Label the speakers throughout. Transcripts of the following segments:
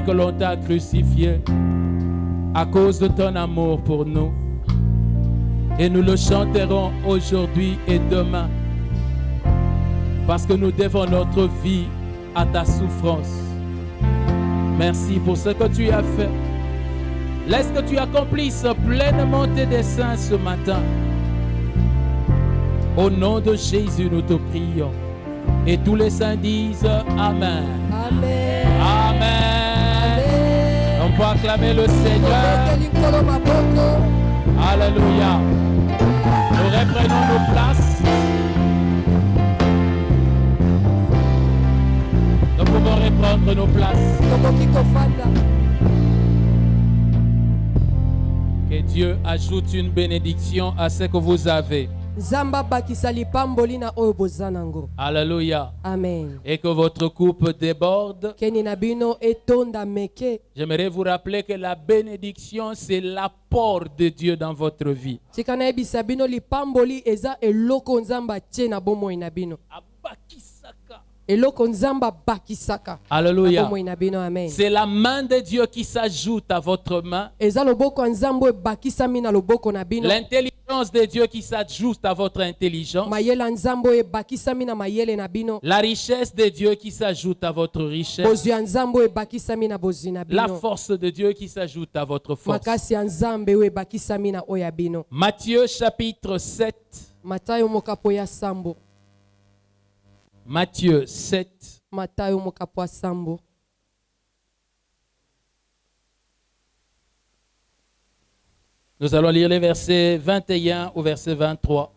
Speaker 1: Que l'on t'a crucifié à cause de ton amour pour nous. Et nous le chanterons aujourd'hui et demain parce que nous devons notre vie à ta souffrance. Merci pour ce que tu as fait. Laisse que tu accomplisses pleinement tes desseins ce matin. Au nom de Jésus, nous te prions. Et tous les saints disent Amen.
Speaker 2: Amen.
Speaker 1: Amen. On peut acclamer le Seigneur. Alléluia. Nous reprenons nos places. Nous pouvons reprendre nos places. Que Dieu ajoute une bénédiction à ce que vous avez. Alléluia.
Speaker 2: Amen.
Speaker 1: Et que votre coupe déborde. J'aimerais vous rappeler que la bénédiction, c'est l'apport de Dieu dans votre vie. Alléluia. C'est la main de Dieu qui s'ajoute à votre main. L'intelligence de Dieu qui s'ajoute à votre intelligence. La richesse de Dieu qui s'ajoute à votre richesse. La force de Dieu qui s'ajoute à votre force. Matthieu chapitre 7. Matthieu 7. Nous allons lire les versets 21 au verset 23.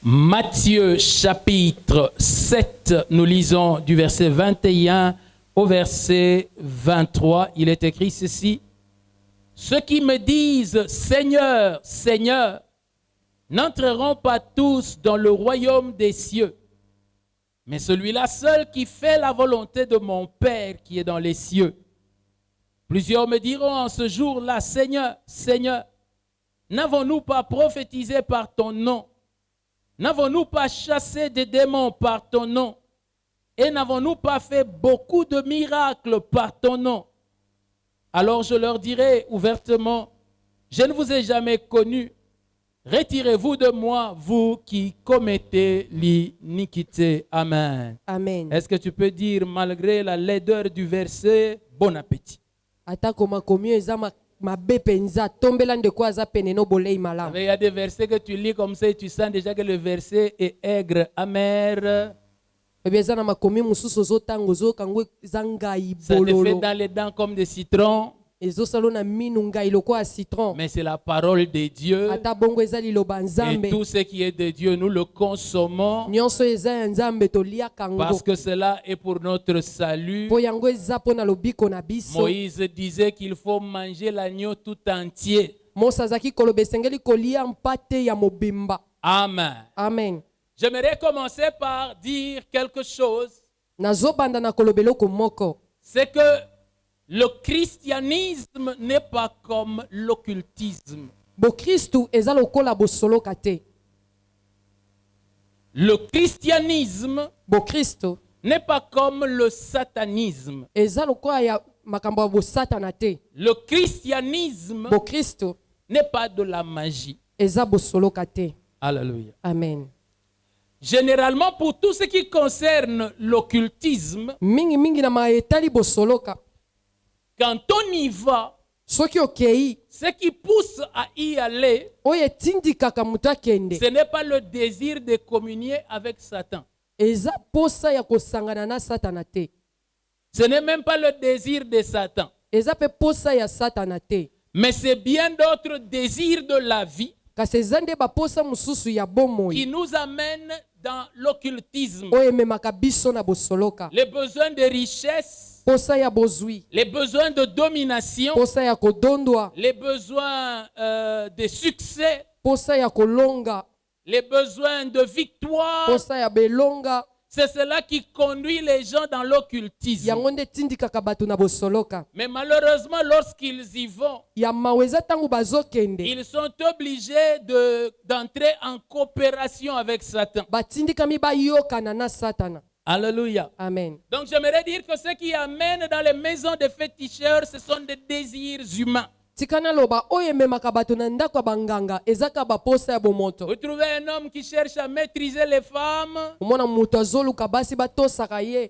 Speaker 1: Matthieu chapitre 7, nous lisons du verset 21 au verset 23. Il est écrit ceci. Ceux qui me disent Seigneur, Seigneur, n'entreront pas tous dans le royaume des cieux, mais celui-là seul qui fait la volonté de mon Père qui est dans les cieux. Plusieurs me diront en ce jour-là, Seigneur, Seigneur, n'avons-nous pas prophétisé par ton nom? N'avons-nous pas chassé des démons par ton nom? Et n'avons-nous pas fait beaucoup de miracles par ton nom? Alors je leur dirai ouvertement, je ne vous ai jamais connu. Retirez-vous de moi, vous qui commettez l'iniquité. Amen.
Speaker 2: Amen.
Speaker 1: Est-ce que tu peux dire, malgré la laideur du verset, bon appétit?
Speaker 2: Il
Speaker 1: Il y a des versets que tu lis comme ça et tu sens déjà que le verset est aigre, amer. Ça te fait dans les dents comme des citrons. Mais c'est la parole de Dieu. Et tout ce qui est de Dieu, nous le consommons. Parce que cela est pour notre salut. Moïse disait qu'il faut manger l'agneau tout entier. Amen.
Speaker 2: Amen.
Speaker 1: J'aimerais commencer par dire quelque chose. C'est que le christianisme n'est pas comme l'occultisme. Le christianisme n'est pas comme le satanisme. Le christianisme n'est pas de la magie. Alléluia.
Speaker 2: Amen.
Speaker 1: Généralement, pour tout ce qui concerne l'occultisme, quand on y va, ce qui pousse à y aller, ce n'est pas le désir de communier avec Satan. Ce n'est même pas le désir de Satan. Mais c'est bien d'autres désirs de la vie qui nous amènent dans l'occultisme. Les besoins de richesse, les besoins de domination, les besoins de succès, les besoins de victoire. C'est cela qui conduit les gens dans l'occultisme. Mais malheureusement, lorsqu'ils y vont, ils sont obligés d'entrer en coopération avec Satan. Alléluia.
Speaker 2: Amen.
Speaker 1: Donc j'aimerais dire que ce qui amène dans les maisons des féticheurs, ce sont des désirs humains. Vous trouvez un homme qui cherche à maîtriser les femmes.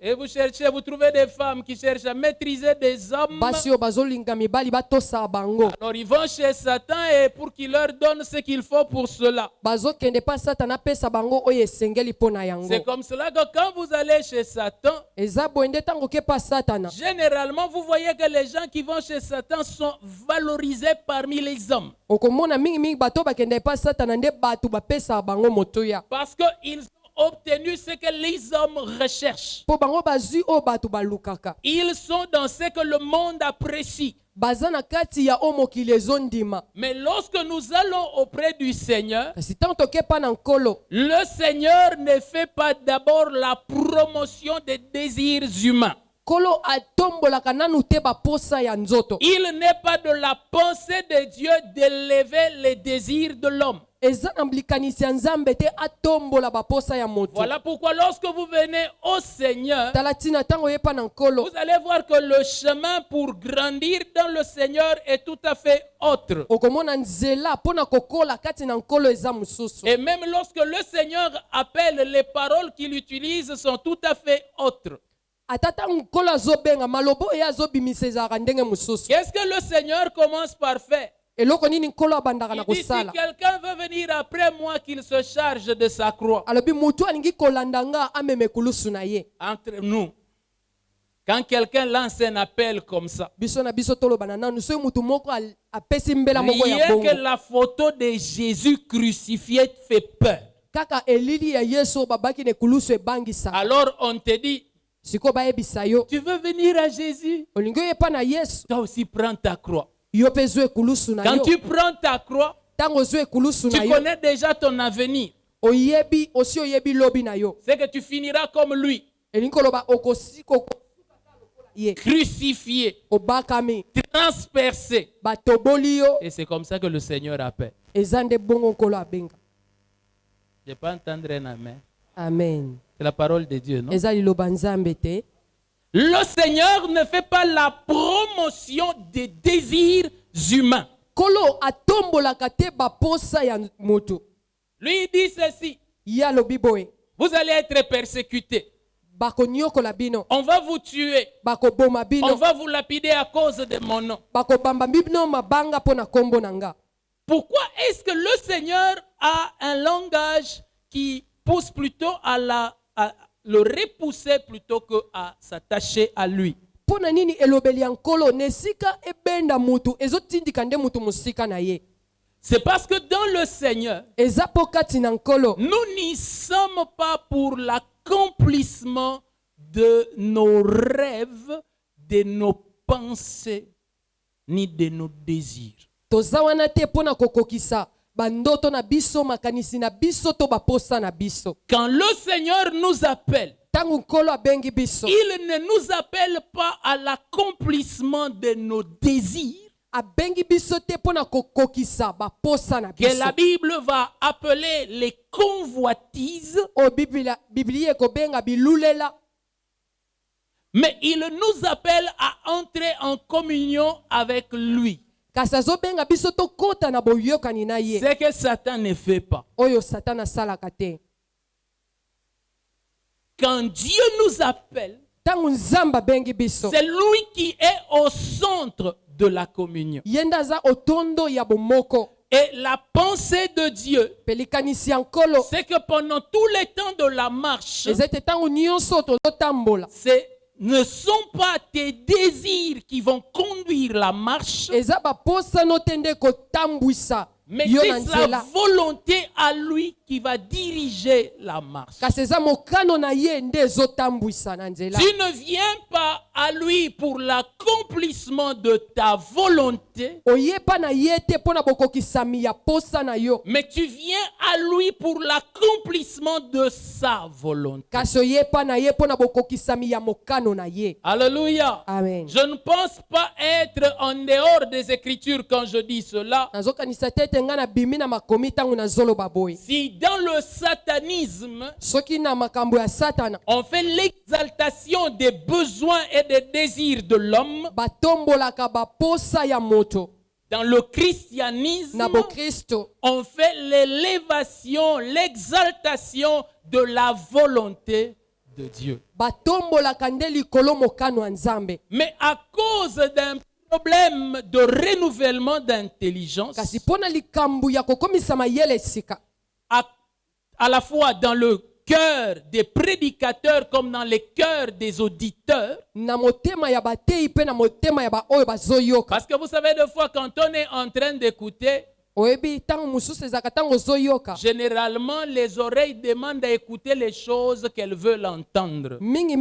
Speaker 1: Et vous trouvez des femmes qui cherchent à maîtriser des hommes. Alors ils vont chez Satan et pour qu'il leur donne ce qu'il faut pour cela. C'est comme cela que quand vous allez chez Satan, généralement vous voyez que les gens qui vont chez Satan sont valorisés parmi les hommes. Parce qu'ils ont obtenu ce que les hommes recherchent. Ils sont dans ce que le monde apprécie. Mais lorsque nous allons auprès du Seigneur, le Seigneur ne fait pas d'abord la promotion des désirs humains. Il n'est pas de la pensée de Dieu d'élever les désirs de l'homme. Voilà pourquoi lorsque vous venez au Seigneur, vous allez voir que le chemin pour grandir dans le Seigneur est tout à fait autre. Et même lorsque le Seigneur appelle, les paroles qu'il utilise sont tout à fait autres. Qu'est-ce que le Seigneur commence par faire? Il dit, si quelqu'un veut venir après moi, qu'il se charge de sa croix. Entre nous, quand quelqu'un lance un appel comme ça, rien que la photo de Jésus crucifié fait peur.
Speaker 2: kaka elili ya Yesu babaki ne kulusu ebangisa.
Speaker 1: Alors on te dit,
Speaker 2: Siko baebisa yo.
Speaker 1: tu veux venir à Jésus?
Speaker 2: Olingo yepa na Yesu.
Speaker 1: Toi aussi prends ta croix.
Speaker 2: Yo pe zwe kulusu na yo.
Speaker 1: Quand tu prends ta croix,
Speaker 2: Tango zwe kulusu na
Speaker 1: tu
Speaker 2: yo.
Speaker 1: connais déjà ton avenir.
Speaker 2: Oyebi osi oyebi lobi na yo.
Speaker 1: C'est que tu finiras comme lui,
Speaker 2: Elingo loba okosiko ye.
Speaker 1: crucifié,
Speaker 2: Obakami
Speaker 1: transpercé.
Speaker 2: batoboli yo.
Speaker 1: Et c'est comme ça que le Seigneur appelle.
Speaker 2: Ezande bongo nkolo abenga.
Speaker 1: Je ne peux pas entendre un amen.
Speaker 2: Amen.
Speaker 1: C'est la parole de Dieu, non?
Speaker 2: Ezali loba nzambe te.
Speaker 1: Le Seigneur ne fait pas la promotion des désirs humains.
Speaker 2: Kolo atombolaka te baposa ya moto.
Speaker 1: Lui il dit ceci,
Speaker 2: Ya lobi boye.
Speaker 1: vous allez être persécutés.
Speaker 2: Bakonyokola bino.
Speaker 1: On va vous tuer.
Speaker 2: Bakoboma
Speaker 1: On
Speaker 2: bino.
Speaker 1: va vous lapider à cause de mon nom.
Speaker 2: Bakobamba bino mabanga pona kombo nanga.
Speaker 1: Pourquoi est-ce que le Seigneur a un langage qui pousse plutôt à le repousser plutôt qu'à s'attacher à lui?
Speaker 2: Pona nini elobeli ankolo nesika ebenda mutu ezotindika nde mutu musika na ye.
Speaker 1: C'est parce que dans le Seigneur,
Speaker 2: Ezapokati na nkolo.
Speaker 1: nous n'y sommes pas pour l'accomplissement de nos rêves, de nos pensées, ni de nos désirs.
Speaker 2: Toza wana te pona kokokisa bandoto na biso makanisi na biso to baposa na biso.
Speaker 1: Quand le Seigneur nous appelle,
Speaker 2: Tangu nkolo abengi biso.
Speaker 1: il ne nous appelle pas à l'accomplissement de nos désirs,
Speaker 2: Abengi biso te pona kokokisa baposa na
Speaker 1: que
Speaker 2: biso.
Speaker 1: la Bible va appeler les convoitises,
Speaker 2: O Biblia kobenga bilulela.
Speaker 1: mais il nous appelle à entrer en communion avec lui.
Speaker 2: Kasi azobenga biso to kota na boyokani na ye.
Speaker 1: C'est que Satan ne fait pas.
Speaker 2: Oyo Satan asalaka te.
Speaker 1: Quand Dieu nous appelle,
Speaker 2: Tangu nzamba bengi biso.
Speaker 1: c'est lui qui est au centre de la communion.
Speaker 2: Yenda za otondo ya bomoko.
Speaker 1: Et la pensée de Dieu,
Speaker 2: Pelikanisi ankolo.
Speaker 1: c'est que pendant tout le temps de la marche,
Speaker 2: Ezete tangu nyonso tozotambola.
Speaker 1: ne sont pas tes désirs qui vont conduire la marche,
Speaker 2: Eza baposa no tende kotambwisa.
Speaker 1: mais
Speaker 2: Yo
Speaker 1: c'est
Speaker 2: na
Speaker 1: sa
Speaker 2: nzela.
Speaker 1: volonté à lui qui va diriger la marche.
Speaker 2: Kasi eza mokano na ye nde ezotambwisa na nzela.
Speaker 1: Tu ne viens pas à lui pour l'accomplissement de ta volonté,
Speaker 2: Oyepa na ye te pona bokokisami ya posa na yo.
Speaker 1: mais tu viens à lui pour l'accomplissement de sa volonté.
Speaker 2: Kasi oyepa na ye pona bokokisami ya mokano na ye.
Speaker 1: Alléluia.
Speaker 2: Amen.
Speaker 1: Je ne pense pas être en dehors des Écritures quand je dis cela.
Speaker 2: Nazokanisa te nga na bimi na makomi tangu na zoloba boye.
Speaker 1: Si dans le satanisme,
Speaker 2: Soki na makambo ya Satana
Speaker 1: on fait l'exaltation des besoins et des désirs de l'homme,
Speaker 2: batombolaka baposa ya moto.
Speaker 1: dans le christianisme,
Speaker 2: Na bo Kristo
Speaker 1: on fait l'élévation, l'exaltation de la volonté de Dieu.
Speaker 2: batombolaka nde likolo mokano ya Nzambe.
Speaker 1: Mais à cause d'un problème de renouvellement d'intelligence,
Speaker 2: Kasi pona likambu ya kokomisa mayele sika.
Speaker 1: à la fois dans le cœur des prédicateurs comme dans les cœurs des auditeurs,
Speaker 2: Na motema ya batei pe na motema ya ba oyo bazoyoka.
Speaker 1: parce que vous savez, des fois quand on est en train d'écouter,
Speaker 2: Oyebi tango mususu ezaka tango zoyoka.
Speaker 1: généralement les oreilles demandent à écouter les choses qu'elles veulent entendre.
Speaker 2: Mingi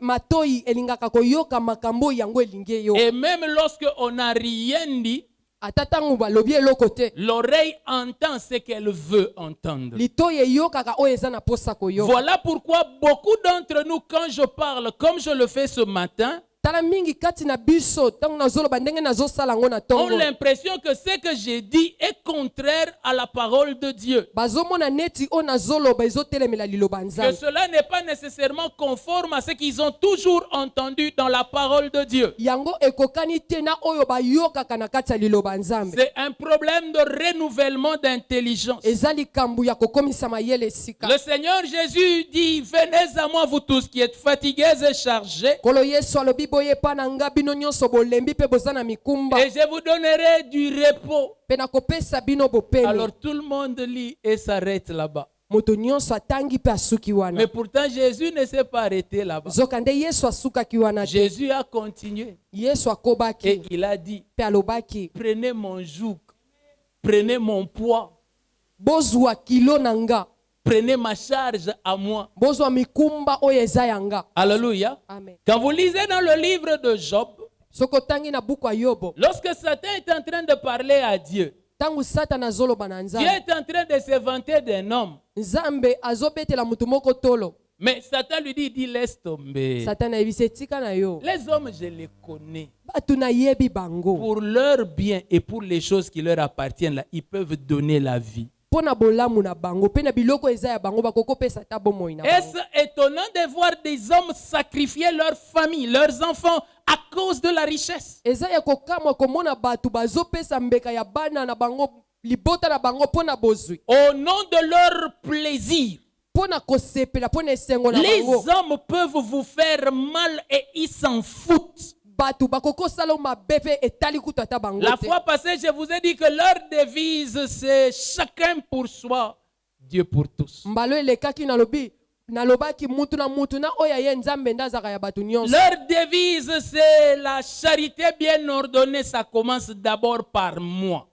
Speaker 2: matoi elingaka koyoka makambo yango elingi yo.
Speaker 1: Et même lorsque on n'a rien dit,
Speaker 2: Ata tango balobi eloko te.
Speaker 1: l'oreille entend ce qu'elle veut entendre.
Speaker 2: Litoi eyokaka oyo eza na posa koyoka.
Speaker 1: Voilà pourquoi beaucoup d'entre nous, quand je parle comme je le fais ce matin,
Speaker 2: Tala mingi kati na biso tango nazoloba ndenge nazosala ngo na
Speaker 1: ont
Speaker 2: tongo.
Speaker 1: l'impression que ce que j'ai dit est contraire à la parole de Dieu.
Speaker 2: Bazomona neti o nazoloba ezotelemela liloba
Speaker 1: Que
Speaker 2: Nzambe.
Speaker 1: cela n'est pas nécessairement conforme à ce qu'ils ont toujours entendu dans la parole de Dieu.
Speaker 2: Yango ekokani te na oyo bayokaka na kati ya liloba Nzambe.
Speaker 1: C'est un problème de renouvellement d'intelligence.
Speaker 2: Eza likambu ya kokomisa mayele sika.
Speaker 1: Le Seigneur Jésus dit, venez à moi vous tous qui êtes fatigués et chargés,
Speaker 2: Kolo Yesu alobi boye pa na nga bino nyonso bolembi pe bozana mikumba.
Speaker 1: et je vous donnerai du repos.
Speaker 2: Pe na kopesa bino bopemi.
Speaker 1: Alors tout le monde lit et s'arrête là-bas.
Speaker 2: Moto nyonso atangi pe asuki wana.
Speaker 1: Mais pourtant Jésus ne s'est pas arrêté là-bas.
Speaker 2: Zokande Yesu asukaki wana te.
Speaker 1: Jésus a continué
Speaker 2: Yesu
Speaker 1: et
Speaker 2: akobaki
Speaker 1: il a dit,
Speaker 2: pe alobaki
Speaker 1: prenez mon joug, prenez mon poids.
Speaker 2: bozwa kilo na nga.
Speaker 1: prenez ma charge à moi.
Speaker 2: bozwa mikumba oyo eza yanga.
Speaker 1: Alléluia.
Speaker 2: Amen.
Speaker 1: Quand vous lisez dans le livre de Job,
Speaker 2: Soko tangi na buku ya Yobo,
Speaker 1: lorsque Satan est en train de parler à Dieu,
Speaker 2: tangu Satana azoloba na
Speaker 1: Dieu
Speaker 2: Nzambe,
Speaker 1: est en train de se vanter d'un homme.
Speaker 2: Nzambe azobetela mutu moko tolo.
Speaker 1: Mais Satan lui dit, il dit, laisse tomber.
Speaker 2: Satana yebise tika na yo.
Speaker 1: Les hommes, je les connais.
Speaker 2: Batu na yebi bango.
Speaker 1: Pour leur bien et pour les choses qui leur appartiennent, là, ils peuvent donner la vie.
Speaker 2: Pona bolamu na bango, pe na biloko eza ya bango bakoko pesa ta bomoi na bango.
Speaker 1: Est-ce étonnant de voir des hommes sacrifier leur famille, leurs enfants à cause de la richesse?
Speaker 2: Eza ya kokamwa komona batu bazopesa mbeka ya bana na bango libota na bango pona bozwi.
Speaker 1: Au nom de leur plaisir,
Speaker 2: Pona kosepela pona esengo na
Speaker 1: les
Speaker 2: bango.
Speaker 1: hommes peuvent vous faire mal et ils s'en foutent.
Speaker 2: Batu bakoko sala mabepe etali kuta ta bango.
Speaker 1: La
Speaker 2: te.
Speaker 1: fois passée, je vous ai dit que leur devise, c'est chacun pour soi, Dieu pour tous.
Speaker 2: Mbalo elekaki na lobi nalobaki mutu na oya ye Nzambe ndazaka ya batu nyonso.
Speaker 1: Leur devise, c'est la charité bien ordonnée. Ça commence d'abord par moi.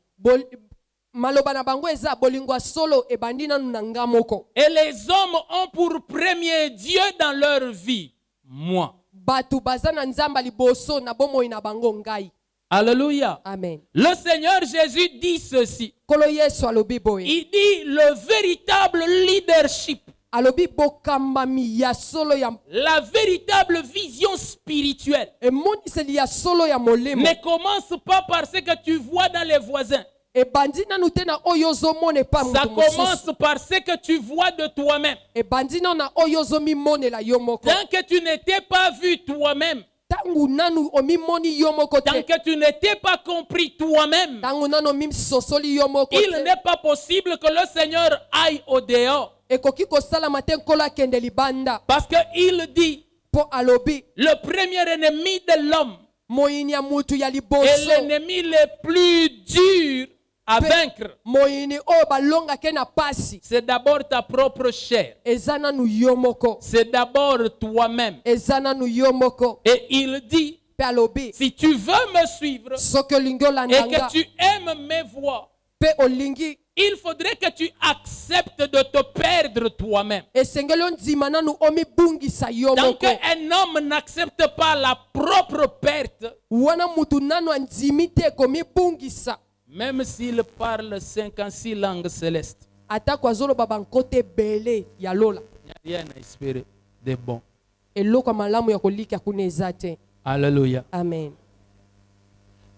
Speaker 2: Maloba na bango eza bolingwa solo ebandi nanu na nga moko.
Speaker 1: Et les hommes ont pour premier Dieu dans leur vie, moi.
Speaker 2: Batu baza na Nzamba liboso na bomoi na bango ngai.
Speaker 1: Alléluia.
Speaker 2: Amen.
Speaker 1: Le Seigneur Jésus dit ceci.
Speaker 2: Kolo Yesu alobi boye.
Speaker 1: Il dit le véritable leadership,
Speaker 2: Alobi bokambami ya solo ya
Speaker 1: la véritable vision spirituelle
Speaker 2: emoniseli ya solo ya molemo.
Speaker 1: ne commence pas par ce que tu vois dans les voisins.
Speaker 2: Ebandi nanu te na oyo ozomona pa
Speaker 1: Ça
Speaker 2: mutu mosusu.
Speaker 1: commence par ce que tu vois de toi-même.
Speaker 2: Ebandi nanu na oyo ozomimonela yo moko.
Speaker 1: Tant que tu n'étais pas vu toi-même,
Speaker 2: Tangu nanu omimoni yo moko
Speaker 1: tant
Speaker 2: te.
Speaker 1: que tu n'étais pas compris toi-même,
Speaker 2: Tangu nanu omimsosoli yo moko
Speaker 1: il
Speaker 2: te.
Speaker 1: n'est pas possible que le Seigneur aille au dehors.
Speaker 2: Ekoki kosalama te nkolo akende libanda.
Speaker 1: Parce qu'il dit,
Speaker 2: Po alobi
Speaker 1: le premier ennemi de l'homme
Speaker 2: moyini ya mutu ya
Speaker 1: est
Speaker 2: liboso.
Speaker 1: l'ennemi le plus dur à vaincre.
Speaker 2: Moyini oyo balongake na pasi.
Speaker 1: C'est d'abord ta propre chair.
Speaker 2: Eza nanu yo moko.
Speaker 1: C'est d'abord toi-même.
Speaker 2: Eza nanu yo moko.
Speaker 1: Et il dit,
Speaker 2: Pe alobi
Speaker 1: si tu veux me suivre
Speaker 2: soki olingi
Speaker 1: et
Speaker 2: olanda nga
Speaker 1: que tu aimes mes voix,
Speaker 2: pe olingi
Speaker 1: il faudrait que tu acceptes de te perdre toi-même.
Speaker 2: esengeli ondima nanu omibungisa yo
Speaker 1: Tant
Speaker 2: moko.
Speaker 1: qu'un homme n'accepte pas la propre perte,
Speaker 2: Wana mutu nanu andimi te komibungisa.
Speaker 1: même s'il parle 56 langues célestes,
Speaker 2: Atako azoloba bankote ebele ya lola.
Speaker 1: il n'y a rien à espérer de bon.
Speaker 2: Eloko ya malamu ya kolika kuna eza te.
Speaker 1: Alléluia.
Speaker 2: Amen.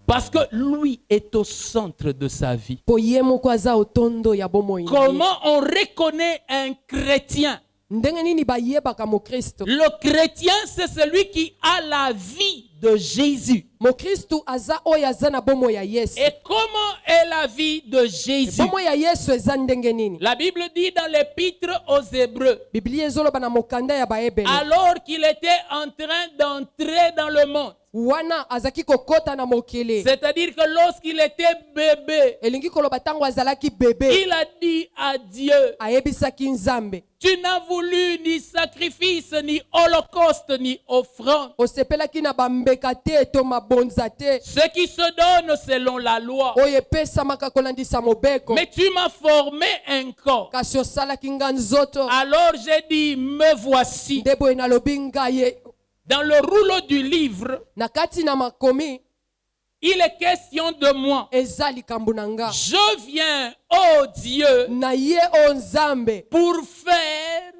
Speaker 1: Parce que lui est au centre de sa vie.
Speaker 2: Po ye moko aza otondo ya bomoi.
Speaker 1: Comment on reconnaît un chrétien?
Speaker 2: Ndenge nini bayebaka mokristo?
Speaker 1: Le chrétien, c'est celui qui a la vie de Jésus.
Speaker 2: Mokristo aza oyo aza na bomoi ya Yesu.
Speaker 1: Et comment est la vie de Jésus?
Speaker 2: Bomoi ya Yesu eza ndenge nini?
Speaker 1: La Bible dit dans l'épître aux Hébreux,
Speaker 2: Biblia ezoloba na mokanda ya baebele.
Speaker 1: alors qu'il était en train d'entrer dans le monde,
Speaker 2: Wana azaki kokota na mokili.
Speaker 1: c'est-à-dire que lorsqu'il était bébé,
Speaker 2: Elingi koloba tango azalaki bebe.
Speaker 1: il a dit à Dieu,
Speaker 2: Ayebisaki Nzambe.
Speaker 1: tu n'as voulu ni sacrifice, ni holocauste, ni offrande.
Speaker 2: Osepelaki na bambeka te to mabonza te.
Speaker 1: Ce qui se donne selon la loi.
Speaker 2: Oyo epesamaka kolandisa mobeko.
Speaker 1: Mais tu m'as formé un corps.
Speaker 2: Kasi osalaki nga nzoto.
Speaker 1: Alors j'ai dit, me voici.
Speaker 2: Nde boye nalobi ngai
Speaker 1: Dans le rouleau du livre,
Speaker 2: na kati na makomi
Speaker 1: il est question de moi.
Speaker 2: eza likambo na nga.
Speaker 1: Je viens, oh Dieu,
Speaker 2: Na ye o Nzambe
Speaker 1: pour faire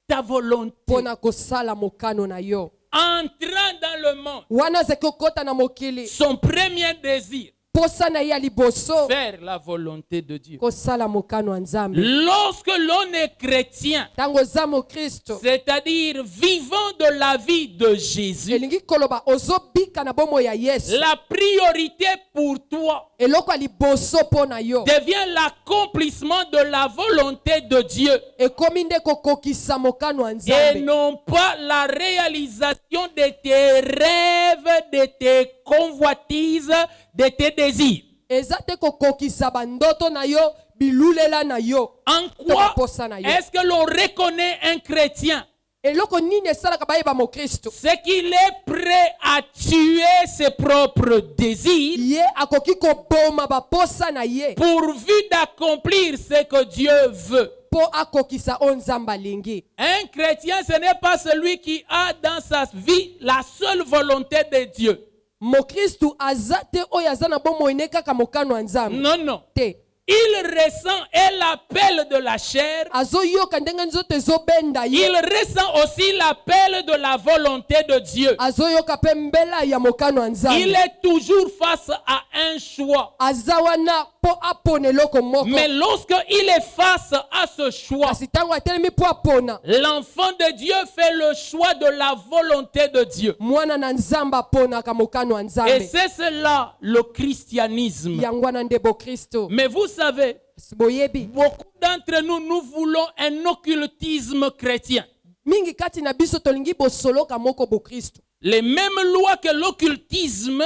Speaker 1: ta volonté.
Speaker 2: mpona kosala mokano na yo.
Speaker 1: Entrant dans le monde,
Speaker 2: Wana azaki kokota na mokili.
Speaker 1: son premier désir,
Speaker 2: Posa na ye ya liboso
Speaker 1: faire la volonté de Dieu.
Speaker 2: kosala mokano ya Nzambe.
Speaker 1: Lorsque l'on est chrétien,
Speaker 2: Tango oza mokristo
Speaker 1: c'est-à-dire vivant de la vie de Jésus,
Speaker 2: elingi koloba ozobika na bomoi ya Yesu.
Speaker 1: la priorité pour toi
Speaker 2: Eloko ya liboso mpo na yo
Speaker 1: devient l'accomplissement de la volonté de Dieu
Speaker 2: ekomi nde kokokisa mokano ya
Speaker 1: et
Speaker 2: Nzambe.
Speaker 1: non pas la réalisation de tes rêves, de tes convoitises, de tes désirs.
Speaker 2: Eza te kokokisa bandoto na yo bilulela na yo.
Speaker 1: En
Speaker 2: to
Speaker 1: quoi
Speaker 2: baposa na yo.
Speaker 1: est-ce que l'on reconnaît un chrétien?
Speaker 2: Eloko nini esalaka bayeba mokristo?
Speaker 1: C'est qu'il est prêt à tuer ses propres désirs
Speaker 2: Ye akoki koboma baposa na ye
Speaker 1: pourvu d'accomplir ce que Dieu veut.
Speaker 2: po akokisa o nzambe alingi.
Speaker 1: Un chrétien, ce n'est pas celui qui a dans sa vie la seule volonté de Dieu.
Speaker 2: Mokristu azate oyo aza na bomoi ne kaka mokano ya nzambe.
Speaker 1: Non, non.
Speaker 2: Te.
Speaker 1: Il ressent et l'appel de la chair.
Speaker 2: Azoyoka ndenge nzoto ezobenda ye.
Speaker 1: Il ressent aussi l'appel de la volonté de Dieu.
Speaker 2: Azoyoka pe mbela ya mokano ya nzambe.
Speaker 1: Il est toujours face à un choix.
Speaker 2: Azawana po apone loko moko.
Speaker 1: Mais lorsque il est face à ce choix,
Speaker 2: Kasi tango atelemi po apona.
Speaker 1: l'enfant de Dieu fait le choix de la volonté de Dieu.
Speaker 2: Mwana na nzambe aponaka mokano ya
Speaker 1: Et
Speaker 2: nzambe.
Speaker 1: c'est cela le christianisme.
Speaker 2: Yangwana ndebo Kristo.
Speaker 1: Mais vous savez,
Speaker 2: Boyebi.
Speaker 1: beaucoup d'entre nous, nous voulons un occultisme chrétien.
Speaker 2: Mingi kati na biso tolingi bosoloka moko bo Kristo.
Speaker 1: Les mêmes lois que l'occultisme,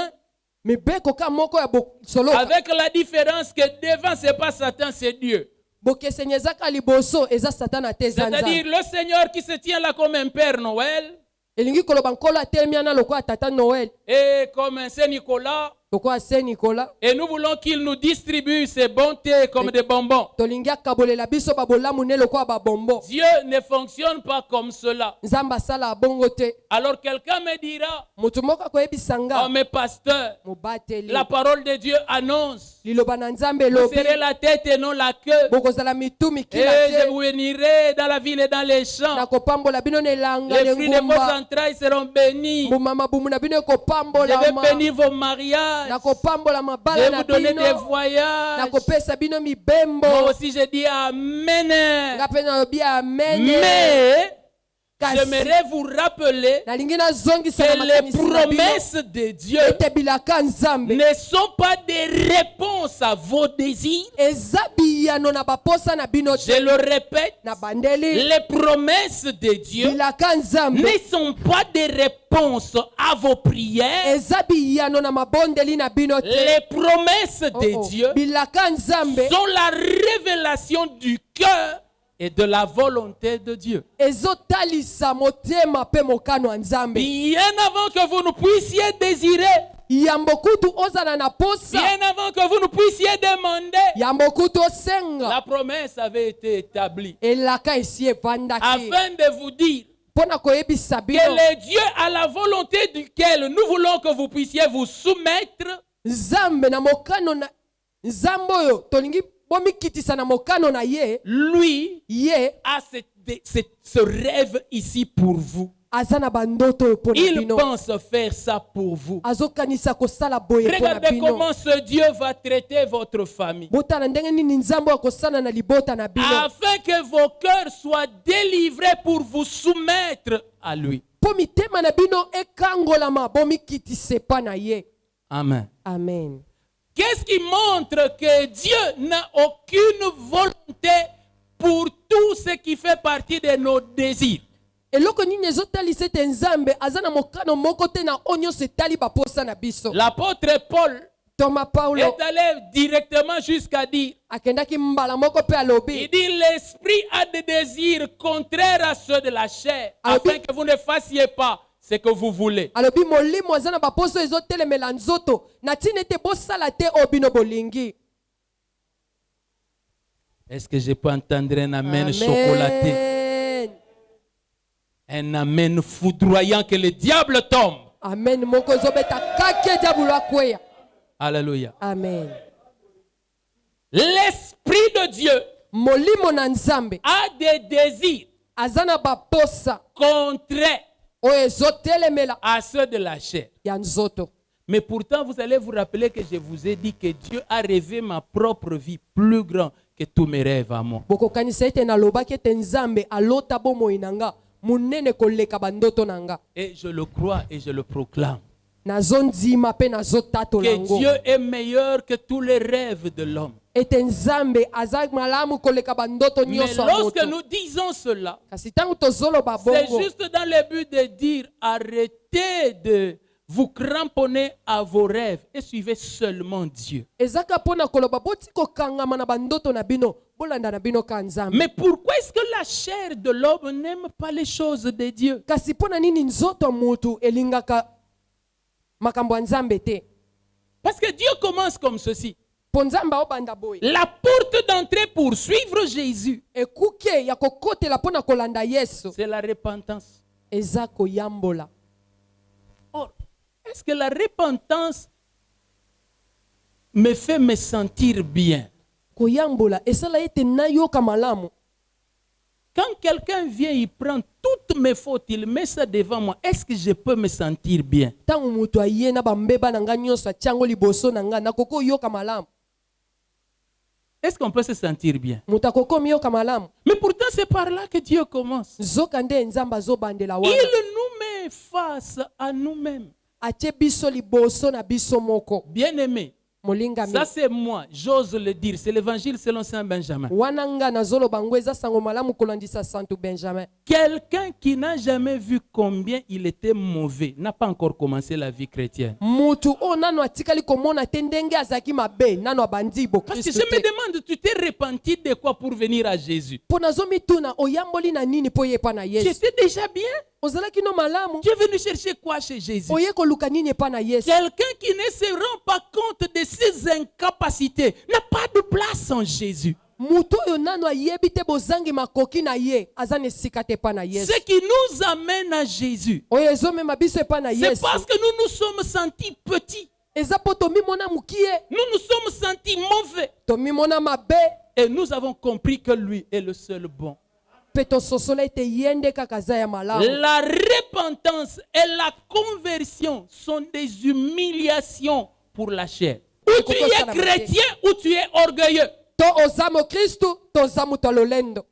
Speaker 2: Mibeko ka moko ya bosoloka.
Speaker 1: avec la différence que devant, ce n'est pas Satan, c'est Dieu.
Speaker 2: Bokesenyezaka liboso eza satana te zanza.
Speaker 1: C'est-à-dire le Seigneur qui se tient là comme un Père Noël
Speaker 2: Elingi koloba nkolo atelemi ana lokola tata Noël.
Speaker 1: et comme un Saint-Nicolas.
Speaker 2: Lokola Saint Nicolas.
Speaker 1: Et nous voulons qu'il nous distribue ses bontés comme des bonbons.
Speaker 2: Tolingi akabolela biso babolamu ne lokola babombo.
Speaker 1: Dieu ne fonctionne pas comme cela.
Speaker 2: Nzamba sala abongo te.
Speaker 1: Alors quelqu'un me dira,
Speaker 2: Mutu moko akoyebisanga.
Speaker 1: oh mais pasteur,
Speaker 2: Mobateli.
Speaker 1: la parole de Dieu annonce,
Speaker 2: Liloba na nzambe
Speaker 1: vous
Speaker 2: lobi.
Speaker 1: serez la tête et non la queue.
Speaker 2: Bokozala mitu
Speaker 1: Et
Speaker 2: mikila
Speaker 1: je
Speaker 2: te.
Speaker 1: vous bénirai dans la ville et dans les champs.
Speaker 2: Nakopambola bino ne langa
Speaker 1: Les
Speaker 2: ne
Speaker 1: fruits de vos
Speaker 2: ngumba.
Speaker 1: entrailles seront bénis.
Speaker 2: Bumama bumu na bino
Speaker 1: Je
Speaker 2: ekopambola
Speaker 1: vais
Speaker 2: ma.
Speaker 1: bénir vos mariages.
Speaker 2: Nakopambola
Speaker 1: Je
Speaker 2: mabala
Speaker 1: vais
Speaker 2: na
Speaker 1: vous donner des
Speaker 2: bino.
Speaker 1: voyages.
Speaker 2: Nakopesa bino mibembo.
Speaker 1: Moi aussi je dis Amen.
Speaker 2: Nga pe na lobi amen.
Speaker 1: Mais
Speaker 2: Kasi
Speaker 1: j'aimerais vous rappeler
Speaker 2: nalingi nazongisa
Speaker 1: que
Speaker 2: na
Speaker 1: les
Speaker 2: makanisi na bino.
Speaker 1: promesses de Dieu
Speaker 2: Ete bilaka nzambe.
Speaker 1: ne sont pas des réponses à vos désirs.
Speaker 2: Eza biyano na baposa na bino
Speaker 1: Je
Speaker 2: te.
Speaker 1: le répète,
Speaker 2: Na bandeli.
Speaker 1: les promesses de Dieu
Speaker 2: Bilaka nzambe.
Speaker 1: ne sont pas des réponses à vos prières.
Speaker 2: Eza biyano na mabondeli na bino te.
Speaker 1: Les promesses
Speaker 2: Oh,
Speaker 1: de
Speaker 2: oh.
Speaker 1: Dieu
Speaker 2: Bilaka nzambe.
Speaker 1: sont la révélation du cœur et de la volonté de Dieu.
Speaker 2: Ezotalisa motema pe mokano ya nzambe.
Speaker 1: Bien avant que vous ne puissiez désirer,
Speaker 2: Yambo kutu ozala na posa.
Speaker 1: bien avant que vous ne puissiez demander,
Speaker 2: Yambo kutu osenga.
Speaker 1: la promesse avait été établie
Speaker 2: Elaka esi evandaki.
Speaker 1: afin de vous dire
Speaker 2: Pona koyebisa
Speaker 1: que
Speaker 2: bino.
Speaker 1: le Dieu à la volonté duquel nous voulons que vous puissiez vous soumettre
Speaker 2: Nzambe na mokano na nzambe oyo tolingi bomikitisa na mokano na ye.
Speaker 1: lui
Speaker 2: Ye
Speaker 1: a ce rêve ici pour vous.
Speaker 2: aza na bandoto oyo pona
Speaker 1: Il
Speaker 2: bino.
Speaker 1: pense faire ça pour vous.
Speaker 2: Azokanisa kosala boye pona
Speaker 1: Regardez
Speaker 2: bino.
Speaker 1: comment ce Dieu va traiter votre famille.
Speaker 2: Botala ndenge nini nzambe akosala na libota na bino.
Speaker 1: Afin que vos cœurs soient délivrés pour vous soumettre à lui.
Speaker 2: Po mitema na bino ekangolama bomikitise pa na ye.
Speaker 1: Amen.
Speaker 2: Amen.
Speaker 1: Qu'est-ce qui montre que Dieu n'a aucune volonté pour tout ce qui fait partie de nos désirs?
Speaker 2: Eloko nini ezotalisa ete nzambe aza na mokano moko te na oyo nyonso etali baposa na biso.
Speaker 1: L'apôtre Paul
Speaker 2: Toma Paulo
Speaker 1: est allé directement jusqu'à dire,
Speaker 2: akendaki mbala moko pe alobi.
Speaker 1: il dit, l'esprit a des désirs contraires à ceux de la chair, afin que vous ne fassiez pas ce que vous voulez.
Speaker 2: Alobi molimo aza na baposo ezotelemela nzoto na ntina ete bosala te oyo bino bolingi.
Speaker 1: Est-ce que je peux entendre un amen chocolaté?
Speaker 2: Amen.
Speaker 1: Un amen foudroyant que le diable tombe.
Speaker 2: Amen. Moko ezobeta kake diabolo akweya.
Speaker 1: Alléluia.
Speaker 2: Amen.
Speaker 1: L'esprit de Dieu
Speaker 2: Molimo na nzambe
Speaker 1: a des désirs
Speaker 2: aza na baposa
Speaker 1: contraires
Speaker 2: oyo ezotelemela
Speaker 1: à ceux de la chair.
Speaker 2: ya nzoto.
Speaker 1: Mais pourtant, vous allez vous rappeler que je vous ai dit que Dieu a rêvé ma propre vie plus grand que tous mes rêves à moi.
Speaker 2: Bokokanisa ete nalobaki ete nzambe alota bomoi na nga munene koleka bandoto na nga.
Speaker 1: Et je le crois et je le proclame.
Speaker 2: Nazondima pe nazotatola
Speaker 1: Que
Speaker 2: ngo.
Speaker 1: Dieu est meilleur que tous les rêves de l'homme.
Speaker 2: Ete nzambe aza malamu koleka bandoto
Speaker 1: Mais
Speaker 2: nyonso ya
Speaker 1: lorsque
Speaker 2: moto.
Speaker 1: nous disons cela,
Speaker 2: Kasi tangu tozoloba
Speaker 1: c'est
Speaker 2: bongo.
Speaker 1: juste dans le but de dire arrêtez de vous cramponner à vos rêves et suivez seulement Dieu.
Speaker 2: Ezaka pona koloba boti kokangama na bandoto na bino. Bolanda na bino ka nzambe.
Speaker 1: Mais pourquoi est-ce que la chair de l'homme n'aime pas les choses de Dieu?
Speaker 2: Kasi pona nini nzoto mutu elingaka makambo ya nzambe te?
Speaker 1: Parce que Dieu commence comme ceci.
Speaker 2: mpo nzambe aobanda boye
Speaker 1: La porte d'entrée pour suivre Jésus,
Speaker 2: ekuke ya kokotela mpo na kolanda yesu
Speaker 1: c'est la repentance.
Speaker 2: eza koyambola.
Speaker 1: Or, est-ce que la repentance me fait me sentir bien?
Speaker 2: Koyambola esala ete nayoka malamu.
Speaker 1: Quand quelqu'un vient, il prend toutes mes fautes, il met ça devant moi, est-ce que je peux me sentir bien?
Speaker 2: Ntango moto aye na bambeba na nga nyonso atiango liboso na nga nakoko yoka malamu.
Speaker 1: Est-ce qu'on peut se sentir bien?
Speaker 2: Moto akokomi yoka malamu.
Speaker 1: Mais pourtant, c'est par là que Dieu commence.
Speaker 2: Nzoka nde nzambe azobandela
Speaker 1: Il
Speaker 2: wana.
Speaker 1: nous met face à nous-mêmes.
Speaker 2: Atie biso liboso na biso moko.
Speaker 1: Bien-aimé,
Speaker 2: Molingami.
Speaker 1: ça c'est moi, j'ose le dire, c'est l'évangile selon Saint Benjamin.
Speaker 2: Wana nga nazoloba ngo eza sango malamu kolandisa Santo Benjamin.
Speaker 1: Quelqu'un qui n'a jamais vu combien il était mauvais n'a pas encore commencé la vie chrétienne.
Speaker 2: Mutu o nano atikali komona te ndenge azaki mabe nano abandi bo
Speaker 1: Parce que
Speaker 2: Kristo
Speaker 1: je me
Speaker 2: te.
Speaker 1: demande, tu t'es repenti de quoi pour venir à Jésus?
Speaker 2: Po nazomi tuna oyamboli na nini po yepa na
Speaker 1: Tu
Speaker 2: Yesu.
Speaker 1: étais déjà bien?
Speaker 2: Ozalaki no malamu.
Speaker 1: Tu es venu chercher quoi chez Jésus?
Speaker 2: Oye koluka nini epa na Yesu.
Speaker 1: Quelqu'un qui ne se rend pas compte de ses incapacités n'a pas de place en Jésus.
Speaker 2: Mutu oyo nano ayebi te bozangi makoki na ye azane sika te epa na Yesu.
Speaker 1: Ce qui nous amène à Jésus,
Speaker 2: Oyo ezomema biso epa na
Speaker 1: c'est
Speaker 2: Yesu.
Speaker 1: parce que nous nous sommes sentis petits.
Speaker 2: Eza po tomimona mukie.
Speaker 1: Nous nous sommes sentis mauvais.
Speaker 2: Tomimona mabe.
Speaker 1: Et nous avons compris que lui est le seul bon.
Speaker 2: Pe tososola ete yende kaka aza ya malamu.
Speaker 1: La repentance et la conversion sont des humiliations pour la chair. Ou tu es chrétien ou tu es orgueilleux.
Speaker 2: To ozamo Kristu, to ozamo to lolendo.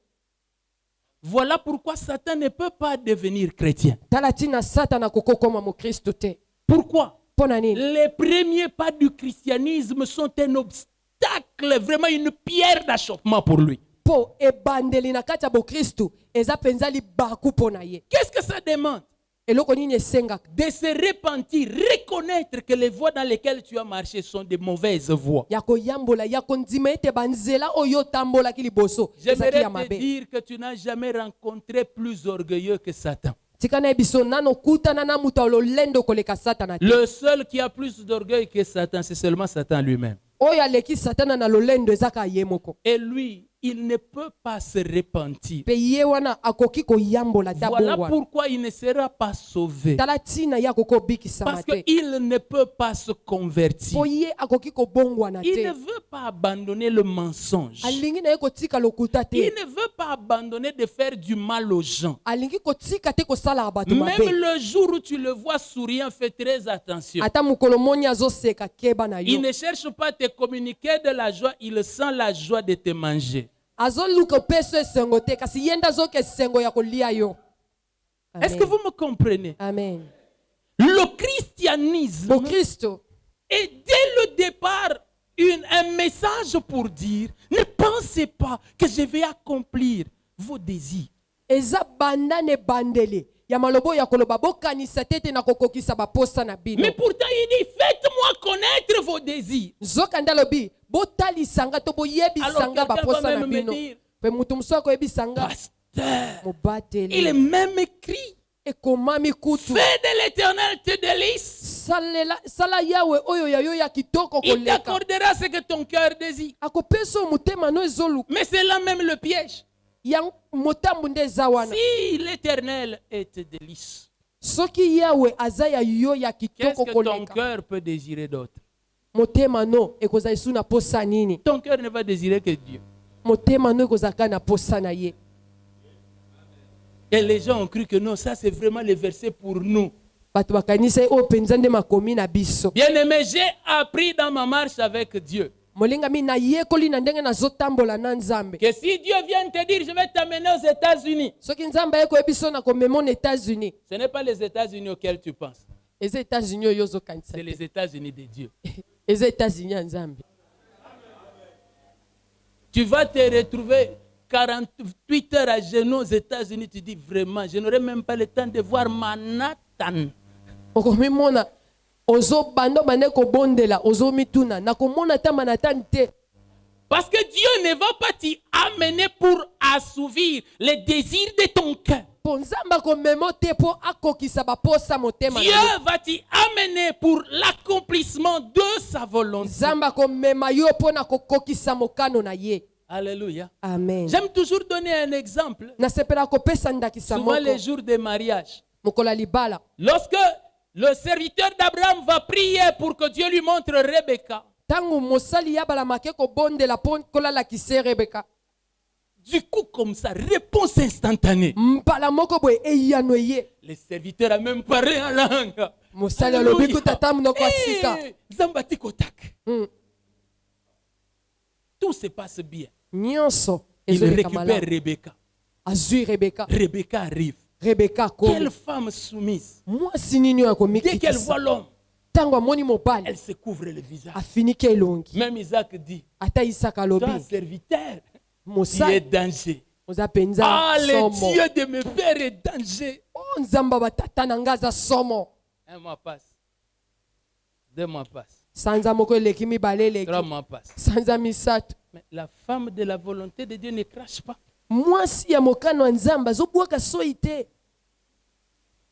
Speaker 1: Voilà pourquoi Satan ne peut pas devenir chrétien.
Speaker 2: Talatina Satana kokokoma mo Kristu te.
Speaker 1: Pourquoi?
Speaker 2: Pona nini?
Speaker 1: Les premiers pas du christianisme sont un obstacle, vraiment une pierre d'achoppement pour lui.
Speaker 2: Po ebandeli na kati ya bo Kristu eza penza libaku pona ye.
Speaker 1: Qu'est-ce que ça demande?
Speaker 2: Eloko nini esengaka?
Speaker 1: De se repentir, reconnaître que les voies dans lesquelles tu as marché sont de mauvaises voies.
Speaker 2: Ya koyambola ya kondima ete banzela oyo tambolaki liboso ezaki ya
Speaker 1: J'aimerais te
Speaker 2: mabe.
Speaker 1: dire que tu n'as jamais rencontré plus orgueilleux que Satan.
Speaker 2: Tika na biso nano kutana na muta lolendo koleka Satana te.
Speaker 1: Le seul qui a plus d'orgueil que Satan, c'est seulement Satan lui-même.
Speaker 2: Oyo aleki Satana na lolendo ezaka ye moko.
Speaker 1: Et lui, il ne peut pas se repentir.
Speaker 2: Pe ye wana akoki koyambola ta
Speaker 1: Voilà
Speaker 2: bongwana.
Speaker 1: pourquoi il ne sera pas sauvé.
Speaker 2: Tala tina ya koko bikisa
Speaker 1: Parce
Speaker 2: mate.
Speaker 1: qu'il ne peut pas se convertir.
Speaker 2: Po ye akoki kobongwana
Speaker 1: Il ne
Speaker 2: te.
Speaker 1: veut pas abandonner le mensonge.
Speaker 2: Alingi na ye kotika lokuta
Speaker 1: Il
Speaker 2: te.
Speaker 1: ne veut pas abandonner de faire du mal aux gens.
Speaker 2: Alingi kotika te kosala bato
Speaker 1: Même
Speaker 2: mabe.
Speaker 1: le jour où tu le vois souriant, fais très attention.
Speaker 2: Ata mukolo moni azoseka keba na
Speaker 1: Il
Speaker 2: yo.
Speaker 1: ne cherche pas à te communiquer de la joie, il sent la joie de te manger.
Speaker 2: Azoluka peso esengo te kasi yenda zoke esengo ya kolia yo.
Speaker 1: Est-ce que vous me comprenez?
Speaker 2: Amen.
Speaker 1: Le christianisme
Speaker 2: Bo Kristo
Speaker 1: est dès le départ un message pour dire ne pensez pas que je vais accomplir vos désirs.
Speaker 2: eza banda ne bandele ya malobo ya koloba bokanisa tete na kokokisa baposa na bino.
Speaker 1: Mais pourtant il dit faites-moi connaître vos désirs.
Speaker 2: Nzoka ndalobi botalisanga to boyebisanga
Speaker 1: Alors, quelqu'un
Speaker 2: baposa
Speaker 1: va
Speaker 2: na
Speaker 1: même me
Speaker 2: bino.
Speaker 1: dire,
Speaker 2: Pe mutu muso akoyebisanga
Speaker 1: Pasteur, il est
Speaker 2: mobateli
Speaker 1: même écrit
Speaker 2: ekomami kutu.
Speaker 1: fais de l'éternel tes délices.
Speaker 2: Sala yawe oyo ya yo ya kitoko
Speaker 1: Il
Speaker 2: koleka.
Speaker 1: t'accordera ce que ton cœur désire.
Speaker 2: Akopesa motema no ezoluka.
Speaker 1: Mais c'est là même le piège.
Speaker 2: Yang motambu nde eza wana.
Speaker 1: Si l'éternel est tes délices,
Speaker 2: Soki yawe aza ya yo ya
Speaker 1: qu'est-ce
Speaker 2: kitoko
Speaker 1: que ton
Speaker 2: koleka.
Speaker 1: cœur peut désirer d'autre?
Speaker 2: Motema no ekozala esu na posa nini?
Speaker 1: Ton cœur ne va désirer que Dieu.
Speaker 2: Motema no ekozaka na posa na ye.
Speaker 1: Et les gens ont cru que non, ça c'est vraiment le verset pour nous.
Speaker 2: Bato bakanisa oyo penza nde makomi na biso.
Speaker 1: Bien-aimé, j'ai appris dans ma marche avec Dieu
Speaker 2: Molingami na yekoli na ndenge nazotambola na Nzambe.
Speaker 1: que si Dieu vient te dire je vais t'amener aux États-Unis,
Speaker 2: Soki Nzambe ayeko biso na komema aux États-Unis.
Speaker 1: ce n'est pas les États-Unis auxquels tu penses.
Speaker 2: Eza États-Unis oyo ozokanisa.
Speaker 1: C'est les États-Unis de Dieu.
Speaker 2: Eza États-Unis ya Nzambe.
Speaker 1: Tu vas te retrouver 48 heures à genoux aux États-Unis. Tu dis vraiment, je n'aurai même pas le temps de voir Manhattan.
Speaker 2: Okomi mona ozo bando bande ko bondela ozo mituna na komona ta Manhattan te.
Speaker 1: Parce que Dieu ne va pas t'y amener pour assouvir les désirs de ton cœur.
Speaker 2: mpo nzambe akomema te mpo akokisa baposa motema na
Speaker 1: Dieu
Speaker 2: yo.
Speaker 1: va t'y amener pour l'accomplissement de sa volonté.
Speaker 2: nzambe akomema yo mpo na kokokisa mokano na ye.
Speaker 1: Alléluia.
Speaker 2: Amen.
Speaker 1: J'aime toujours donner un exemple.
Speaker 2: nasepela kopesa ndakisa
Speaker 1: Souvent les
Speaker 2: moko
Speaker 1: jours de mariage.
Speaker 2: mokolo ya libala.
Speaker 1: Lorsque le serviteur d'Abraham va prier pour que Dieu lui montre Rebecca,
Speaker 2: ntango mosali ya bala make kobondela mpo kolalakisa Rebeka,
Speaker 1: du coup comme ça, réponse instantanée.
Speaker 2: mbala moko boye eyano ye.
Speaker 1: Le serviteur a même parlé en langue.
Speaker 2: mosali alobi kutata munoko asika.
Speaker 1: Zambati kotak.
Speaker 2: Mm.
Speaker 1: Tout se passe bien.
Speaker 2: nyonso
Speaker 1: Il
Speaker 2: ezoleka
Speaker 1: récupère
Speaker 2: malamu.
Speaker 1: Rebecca.
Speaker 2: azwi Rebeka.
Speaker 1: Rebecca arrive.
Speaker 2: Rebeka
Speaker 1: Quelle
Speaker 2: akomi.
Speaker 1: femme soumise.
Speaker 2: mwasi nini oyo
Speaker 1: Dès qu'elle voit
Speaker 2: akomikitisa
Speaker 1: l'homme,
Speaker 2: ntango amoni mobali
Speaker 1: elle se couvre le visage.
Speaker 2: afiniki elongi.
Speaker 1: Même Isaac dit,
Speaker 2: ata isaka
Speaker 1: toi,
Speaker 2: alobi
Speaker 1: serviteur, tu es
Speaker 2: mosali
Speaker 1: danger.
Speaker 2: oza mpenza
Speaker 1: Ah, le
Speaker 2: somo.
Speaker 1: Dieu de mes pères est danger.
Speaker 2: o nzambe batata na nga aza somo.
Speaker 1: Un mois passe. 2 mois passent.
Speaker 2: sanza moko eleki mibale
Speaker 1: 3
Speaker 2: eleki
Speaker 1: mois passent.
Speaker 2: sanza misato.
Speaker 1: Mais la femme de la volonté de Dieu ne crache pas.
Speaker 2: mwasi ya mokano ya nzambe azobwaka soi te.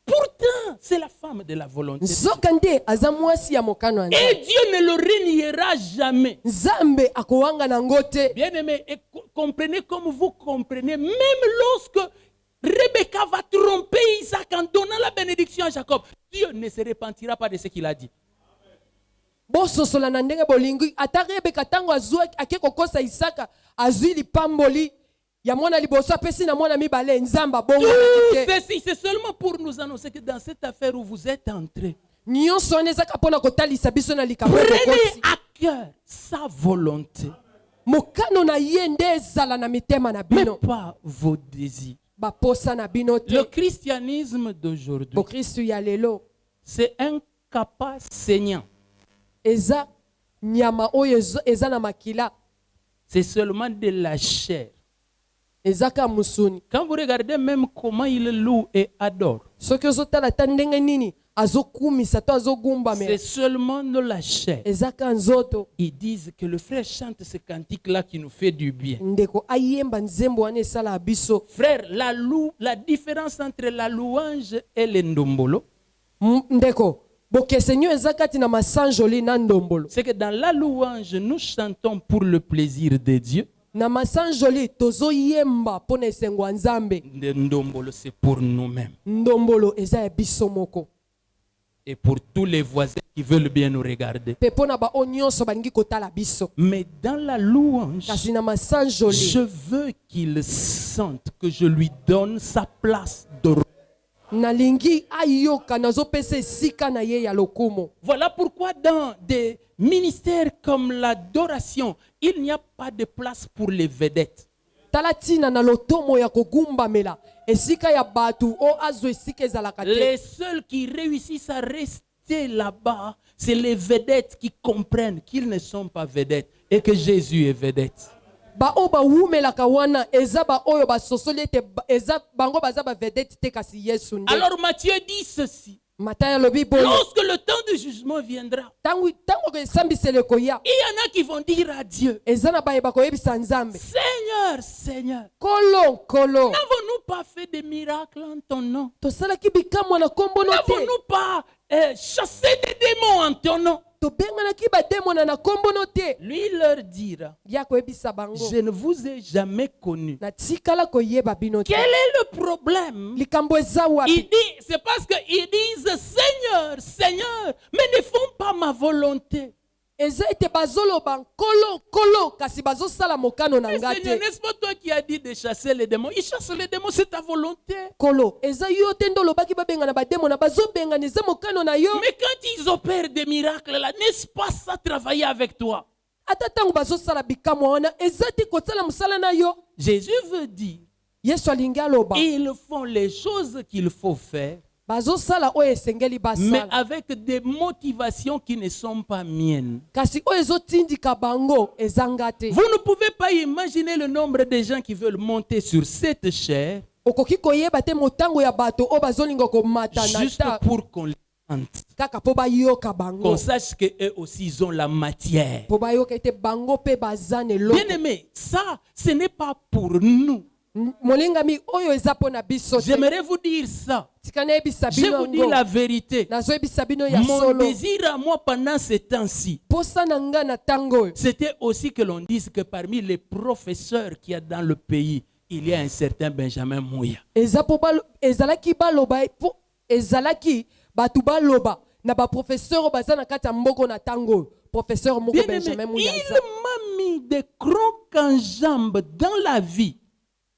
Speaker 1: Pourtant, c'est la femme de la volonté de Dieu.
Speaker 2: nzoka nde aza mwasi ya mokano ya
Speaker 1: Et
Speaker 2: nzambe.
Speaker 1: Dieu ne le reniera jamais.
Speaker 2: nzambe akowanga nango te.
Speaker 1: Bien-aimés, et comprenez comme vous comprenez, même lorsque Rebecca va tromper Isaac en donnant la bénédiction à Jacob, Dieu ne se repentira pas de ce qu'il a dit.
Speaker 2: bososola na ndenge bolingi ata Rebeka ntango azwi ake kokosa isaka azwi lipamboli ya mwana liboso apesi na mwana mibale nzambe abongolaki te.
Speaker 1: Ceci, c'est seulement pour nous annoncer que dans cette affaire où vous êtes entrés,
Speaker 2: nyonso wana ezaka mpona kotalisa biso na likambo
Speaker 1: prenez
Speaker 2: ekokoti.
Speaker 1: à cœur sa volonté,
Speaker 2: mokano na ye nde ezala na mitema na
Speaker 1: mais
Speaker 2: bino.
Speaker 1: pas vos désirs.
Speaker 2: baposa na bino te.
Speaker 1: Le christianisme d'aujourd'hui,
Speaker 2: bokristu ya lelo
Speaker 1: c'est un capa saignant.
Speaker 2: eza nyama oyo eza na makila.
Speaker 1: C'est seulement de la chair.
Speaker 2: ezaka musuni.
Speaker 1: Quand vous regardez même comment il loue et adore,
Speaker 2: soki ozotala ata ndenge nini azokumisa to azogumbamela
Speaker 1: c'est seulement de la chair.
Speaker 2: ezaka nzoto.
Speaker 1: Ils disent que le frère chante ce cantique-là qui nous fait du bien.
Speaker 2: ndeko ayemba nzembo wana esala biso.
Speaker 1: Frère, la différence entre la louange et le ndombolo,
Speaker 2: ndeko bokese nyo eza kati na masanjoli na ndombolo.
Speaker 1: c'est que dans la louange, nous chantons pour le plaisir de Dieu.
Speaker 2: na masanjoli tozoyemba mpo na esengo ya nzambe.
Speaker 1: Le ndombolo, c'est pour nous-mêmes.
Speaker 2: ndombolo eza ya biso moko.
Speaker 1: Et pour tous les voisins qui veulent bien nous regarder.
Speaker 2: mpe mpo na bao nyonso balingi kotala biso.
Speaker 1: Mais dans la louange,
Speaker 2: kasi na masanjoli
Speaker 1: je veux qu'il sente que je lui donne sa place de roi.
Speaker 2: nalingi ayoka nazopesa esika na ye ya lokumu.
Speaker 1: Voilà pourquoi dans des ministères comme l'adoration, il n'y a pas de place pour les vedettes.
Speaker 2: tala tina na lotomo ya kogumbamela esika ya batu o azwa esika ezalaka te.
Speaker 1: Les seuls qui réussissent à rester là-bas, c'est les vedettes qui comprennent qu'ils ne sont pas vedettes et que Jésus est vedette.
Speaker 2: bao bawumelaka wana eza baoyo basosoli ete eza bango baza bavedete te kasi yesu nde.
Speaker 1: Alors Matthieu dit ceci.
Speaker 2: matayi alobi boye
Speaker 1: Lorsque le temps du jugement viendra,
Speaker 2: ntango esambiselo ekoya
Speaker 1: il y en a qui vont dire à Dieu,
Speaker 2: eza na bayeba koyebisa nzambe
Speaker 1: Seigneur, Seigneur,
Speaker 2: kolo nkolo
Speaker 1: n'avons-nous pas fait des miracles en ton nom?
Speaker 2: tosalaki bikamwa na nkombo no te.
Speaker 1: N'avons-nous pas chassé des démons en ton nom?
Speaker 2: tobenganaki bademona na nkombo no te.
Speaker 1: Lui leur dira,
Speaker 2: ya koyebisa bango
Speaker 1: je ne vous ai jamais connu.
Speaker 2: natikala koyeba bino te.
Speaker 1: Quel est le problème?
Speaker 2: likambo eza wapi.
Speaker 1: Il dit, c'est parce qu'ils disent Seigneur, Seigneur, mais ne font pas ma volonté.
Speaker 2: eza ete bazoloba nkolo nkolo kasi bazosala mokano na
Speaker 1: Mais
Speaker 2: nga
Speaker 1: Seigneur,
Speaker 2: te.
Speaker 1: n'est-ce pas toi qui as dit de chasser les démons? Ils chassent les démons, c'est ta volonté.
Speaker 2: nkolo eza yo te nde olobaki babengana bademona bazobengana eza mokano na yo.
Speaker 1: Mais quand ils opèrent des miracles là, n'est-ce pas ça travailler avec toi?
Speaker 2: ata ntango bazosala bikamwa wana eza te kosala mosala na yo.
Speaker 1: Jésus veut dire,
Speaker 2: yesu alingi aloba
Speaker 1: ils font les choses qu'il faut faire,
Speaker 2: bazosala oyo esengeli
Speaker 1: mais
Speaker 2: basala
Speaker 1: avec des motivations qui ne sont pas miennes.
Speaker 2: kasi oyo ezotindika bango ezanga te.
Speaker 1: Vous ne pouvez pas imaginer le nombre de gens qui veulent monter sur cette chair
Speaker 2: okoki koyeba te motango ya bato oyo bazolinga komata na
Speaker 1: juste
Speaker 2: ta
Speaker 1: pour qu'on les sente,
Speaker 2: kaka mpo bayoka
Speaker 1: qu'on
Speaker 2: bango
Speaker 1: sache qu'eux aussi ils ont la matière.
Speaker 2: mpo bayoka ete bango mpe baza na eloko.
Speaker 1: Bien-aimé, ça, ce n'est pas pour nous.
Speaker 2: molingami oyo eza mpo na biso te.
Speaker 1: J'aimerais vous dire ça.
Speaker 2: Tika nayebisa
Speaker 1: Je
Speaker 2: bino
Speaker 1: vous dis
Speaker 2: yango.
Speaker 1: la vérité.
Speaker 2: Nazoyebisa bino ya
Speaker 1: Mon
Speaker 2: solo.
Speaker 1: désir à moi pendant ces temps-ci,
Speaker 2: Posa na nga na tango oyo.
Speaker 1: c'était aussi que l'on dise que parmi les professeurs qu'il y a dans le pays, il y a un certain Benjamin Mouya.
Speaker 2: Eza po ezalaki baloba po ezalaki batu baloba na ba professeur baza na kati ya mboko na tango oyo. Professeur moko
Speaker 1: Bien aimé,
Speaker 2: Benjamin
Speaker 1: il
Speaker 2: Mouya.
Speaker 1: m'a mis des crocs en jambes dans la vie.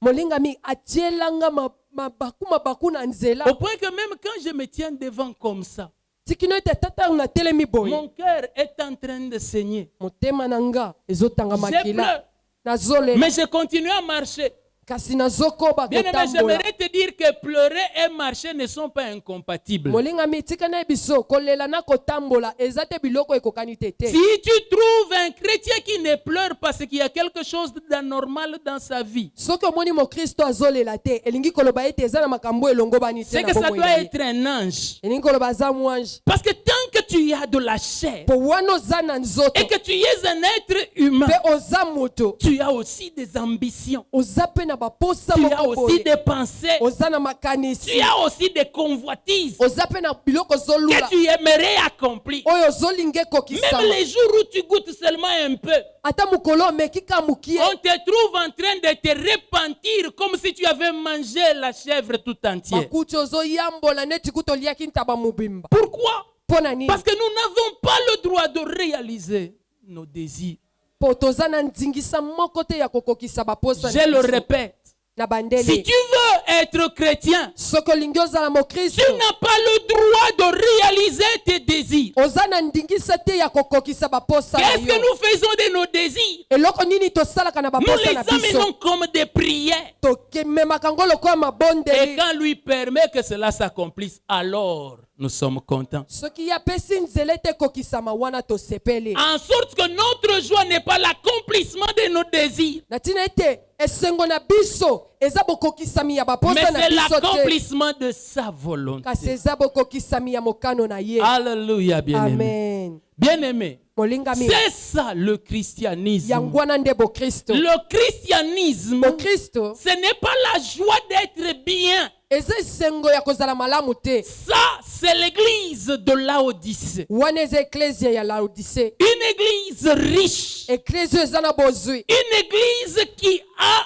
Speaker 2: Molingami atielanga mabaku na nzela.
Speaker 1: Au point que même quand je me tiens devant comme ça,
Speaker 2: Tikino ete tata na telemi boy.
Speaker 1: mon cœur est en train de saigner.
Speaker 2: Motema nanga ezotanga
Speaker 1: Je
Speaker 2: makila.
Speaker 1: pleure.
Speaker 2: Nazole
Speaker 1: Mais je continue à marcher.
Speaker 2: kasi nazokoba
Speaker 1: Bien aimé,
Speaker 2: kotambola.
Speaker 1: j'aimerais te dire que pleurer et marcher ne sont pas incompatibles.
Speaker 2: Molingami tika na biso kolela na kotambola ezate biloko ekokani tete.
Speaker 1: Si tu trouves un chrétien qui ne pleure parce qu'il y a quelque chose d'anormal dans sa vie,
Speaker 2: Soki omoni mo Kristo azolela te elingi koloba ete eza na makambo elongo bani te
Speaker 1: c'est
Speaker 2: na
Speaker 1: que ça
Speaker 2: bomoi
Speaker 1: doit
Speaker 2: na ye.
Speaker 1: être un ange.
Speaker 2: Elingi koloba aza mwanji.
Speaker 1: Parce que tant que tu as de la chair
Speaker 2: Po wana oza na nzoto
Speaker 1: et que tu es un être humain,
Speaker 2: pe oza moto
Speaker 1: tu as aussi des ambitions.
Speaker 2: oza pe na baposa
Speaker 1: Tu as
Speaker 2: moko
Speaker 1: aussi
Speaker 2: boye.
Speaker 1: des pensées.
Speaker 2: Oza na
Speaker 1: Tu
Speaker 2: makanisi.
Speaker 1: as aussi des convoitises
Speaker 2: Oza pe na biloko
Speaker 1: que
Speaker 2: ozolula
Speaker 1: tu aimerais accomplir.
Speaker 2: oyo ozolinga
Speaker 1: Même
Speaker 2: ekokisama.
Speaker 1: les jours où tu goûtes seulement un peu,
Speaker 2: Ata mokolo omeki ka mokie
Speaker 1: on te trouve en train de te repentir comme si tu avais mangé la chèvre tout entière.
Speaker 2: bakuti ozoyambola neti kuta oliaki ntaba mobimba.
Speaker 1: Pourquoi?
Speaker 2: Mpo na nini?
Speaker 1: Parce que nous n'avons pas le droit de réaliser nos désirs.
Speaker 2: Po toza na ndingisa moko te ya kokokisa baposa na
Speaker 1: Je le
Speaker 2: biso.
Speaker 1: répète.
Speaker 2: Na
Speaker 1: Si
Speaker 2: bandeli.
Speaker 1: tu veux être chrétien,
Speaker 2: Soki olingi ozala mokristo
Speaker 1: tu n'as pas le droit de réaliser tes désirs.
Speaker 2: oza na ndingisa te ya kokokisa baposa na
Speaker 1: Qu'est-ce que
Speaker 2: yo.
Speaker 1: nous faisons de nos désirs?
Speaker 2: Eloko nini tosalaka na
Speaker 1: Nous
Speaker 2: baposa
Speaker 1: les
Speaker 2: na biso?
Speaker 1: amenons comme des prières.
Speaker 2: Tokememaka yango lokola
Speaker 1: Et
Speaker 2: mabondeli.
Speaker 1: quand lui permet que cela s'accomplisse, alors nous sommes contents.
Speaker 2: Soki apesi nzela ete ekokisama wana tosepeli.
Speaker 1: En sorte que notre joie n'est pas l'accomplissement de nos désirs,
Speaker 2: Na ntina ete esengo na biso eza bokokisami ya
Speaker 1: mais
Speaker 2: baposa na
Speaker 1: c'est
Speaker 2: biso te.
Speaker 1: l'accomplissement de sa
Speaker 2: Kasi
Speaker 1: volonté.
Speaker 2: eza bokokisami ya mokano na ye.
Speaker 1: Alléluia, bien-aimé.
Speaker 2: Amen.
Speaker 1: Bien-aimé,
Speaker 2: Molingami
Speaker 1: c'est ça le christianisme.
Speaker 2: yango wana nde bokristo.
Speaker 1: Le christianisme,
Speaker 2: Bokristo
Speaker 1: ce n'est pas la joie d'être bien.
Speaker 2: eza esengo ya kozala malamu te.
Speaker 1: Ça, c'est l'église de Laodicée.
Speaker 2: Wana eza eklesia ya Laodicée.
Speaker 1: Une église riche.
Speaker 2: Eklesia eza na bozwi.
Speaker 1: Une église qui a,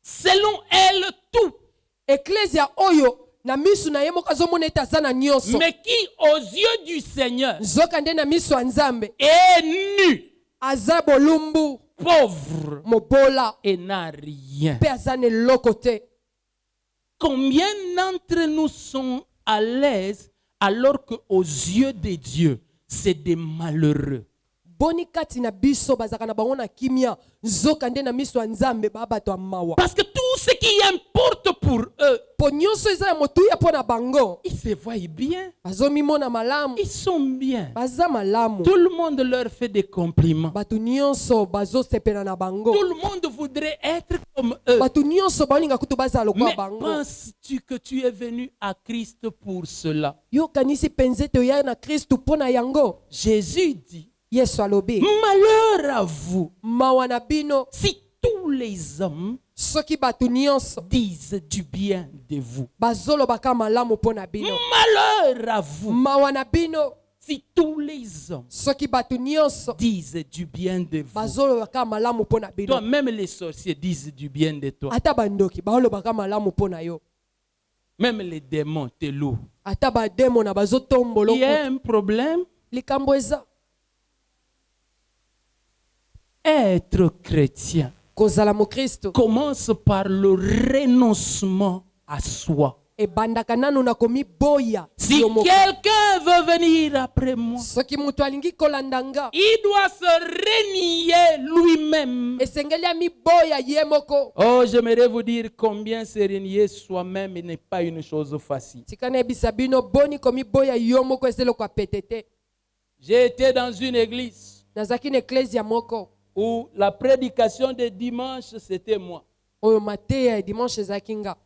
Speaker 1: selon elle, tout.
Speaker 2: Eklesia oyo na misu na ye moko azomona ete aza na nyonso.
Speaker 1: Mais qui, aux yeux du Seigneur,
Speaker 2: Nzoka nde na misu ya Nzambe
Speaker 1: est nu,
Speaker 2: aza bolumbu
Speaker 1: pauvre
Speaker 2: mobola
Speaker 1: et n'a rien.
Speaker 2: mpe aza na eloko te.
Speaker 1: Combien d'entre nous sont à l'aise alors qu'aux yeux de Dieu, c'est des malheureux?
Speaker 2: Boni kati na biso bazaka na bango na kimia nzoka nde na miso ya Nzambe ba bato ya mawa.
Speaker 1: Parce que tout ce qui importe pour eux,
Speaker 2: Po nyonso eza ya motuya mpo na bango
Speaker 1: ils se voient bien,
Speaker 2: bazomimona malamu
Speaker 1: ils sont bien.
Speaker 2: baza malamu.
Speaker 1: Tout le monde leur fait des compliments.
Speaker 2: Bato nyonso bazosepela na bango.
Speaker 1: Tout le monde voudrait être comme eux.
Speaker 2: Bato nyonso balinga kutu bazala lokola
Speaker 1: Mais
Speaker 2: bango.
Speaker 1: penses-tu que tu es venu à Christ pour cela?
Speaker 2: Yo kanisi penze te oya na Kristu mpo na yango.
Speaker 1: Jésus dit,
Speaker 2: Yesu alobi
Speaker 1: malheur à vous
Speaker 2: mawa na bino
Speaker 1: si tous les hommes
Speaker 2: soki bato nyonso
Speaker 1: disent du bien de vous.
Speaker 2: bazolobaka malamu mpo na bino.
Speaker 1: Malheur à vous
Speaker 2: Mawa na bino
Speaker 1: si tous les hommes
Speaker 2: soki bato nyonso
Speaker 1: disent du bien de vous.
Speaker 2: bazolobaka malamu mpo na bino.
Speaker 1: Toi, même les sorciers disent du bien de toi.
Speaker 2: Ata bandoki balobaka malamu mpo na yo.
Speaker 1: Même les démons te louent.
Speaker 2: Ata bademo na bazotombolo
Speaker 1: Il y a un problème.
Speaker 2: likambo eza
Speaker 1: Être chrétien
Speaker 2: kozala mokristo
Speaker 1: commence par le renoncement à soi.
Speaker 2: ebandaka nanu na komiboya
Speaker 1: Si
Speaker 2: yo moko.
Speaker 1: quelqu'un veut venir après moi,
Speaker 2: Soki moto alingi kolanda nga
Speaker 1: il doit se renier lui-même.
Speaker 2: esengeli amiboya ye moko.
Speaker 1: Oh, j'aimerais vous dire combien se renier soi-même n'est pas une chose facile.
Speaker 2: Tika nayebisa bino boni komiboya yo moko eza eloko ya pete te.
Speaker 1: J'ai été dans une église
Speaker 2: Nazaki na eklesia moko
Speaker 1: où la prédication de dimanche, c'était moi.
Speaker 2: oyo mateya ya dimanche ezalaki nga.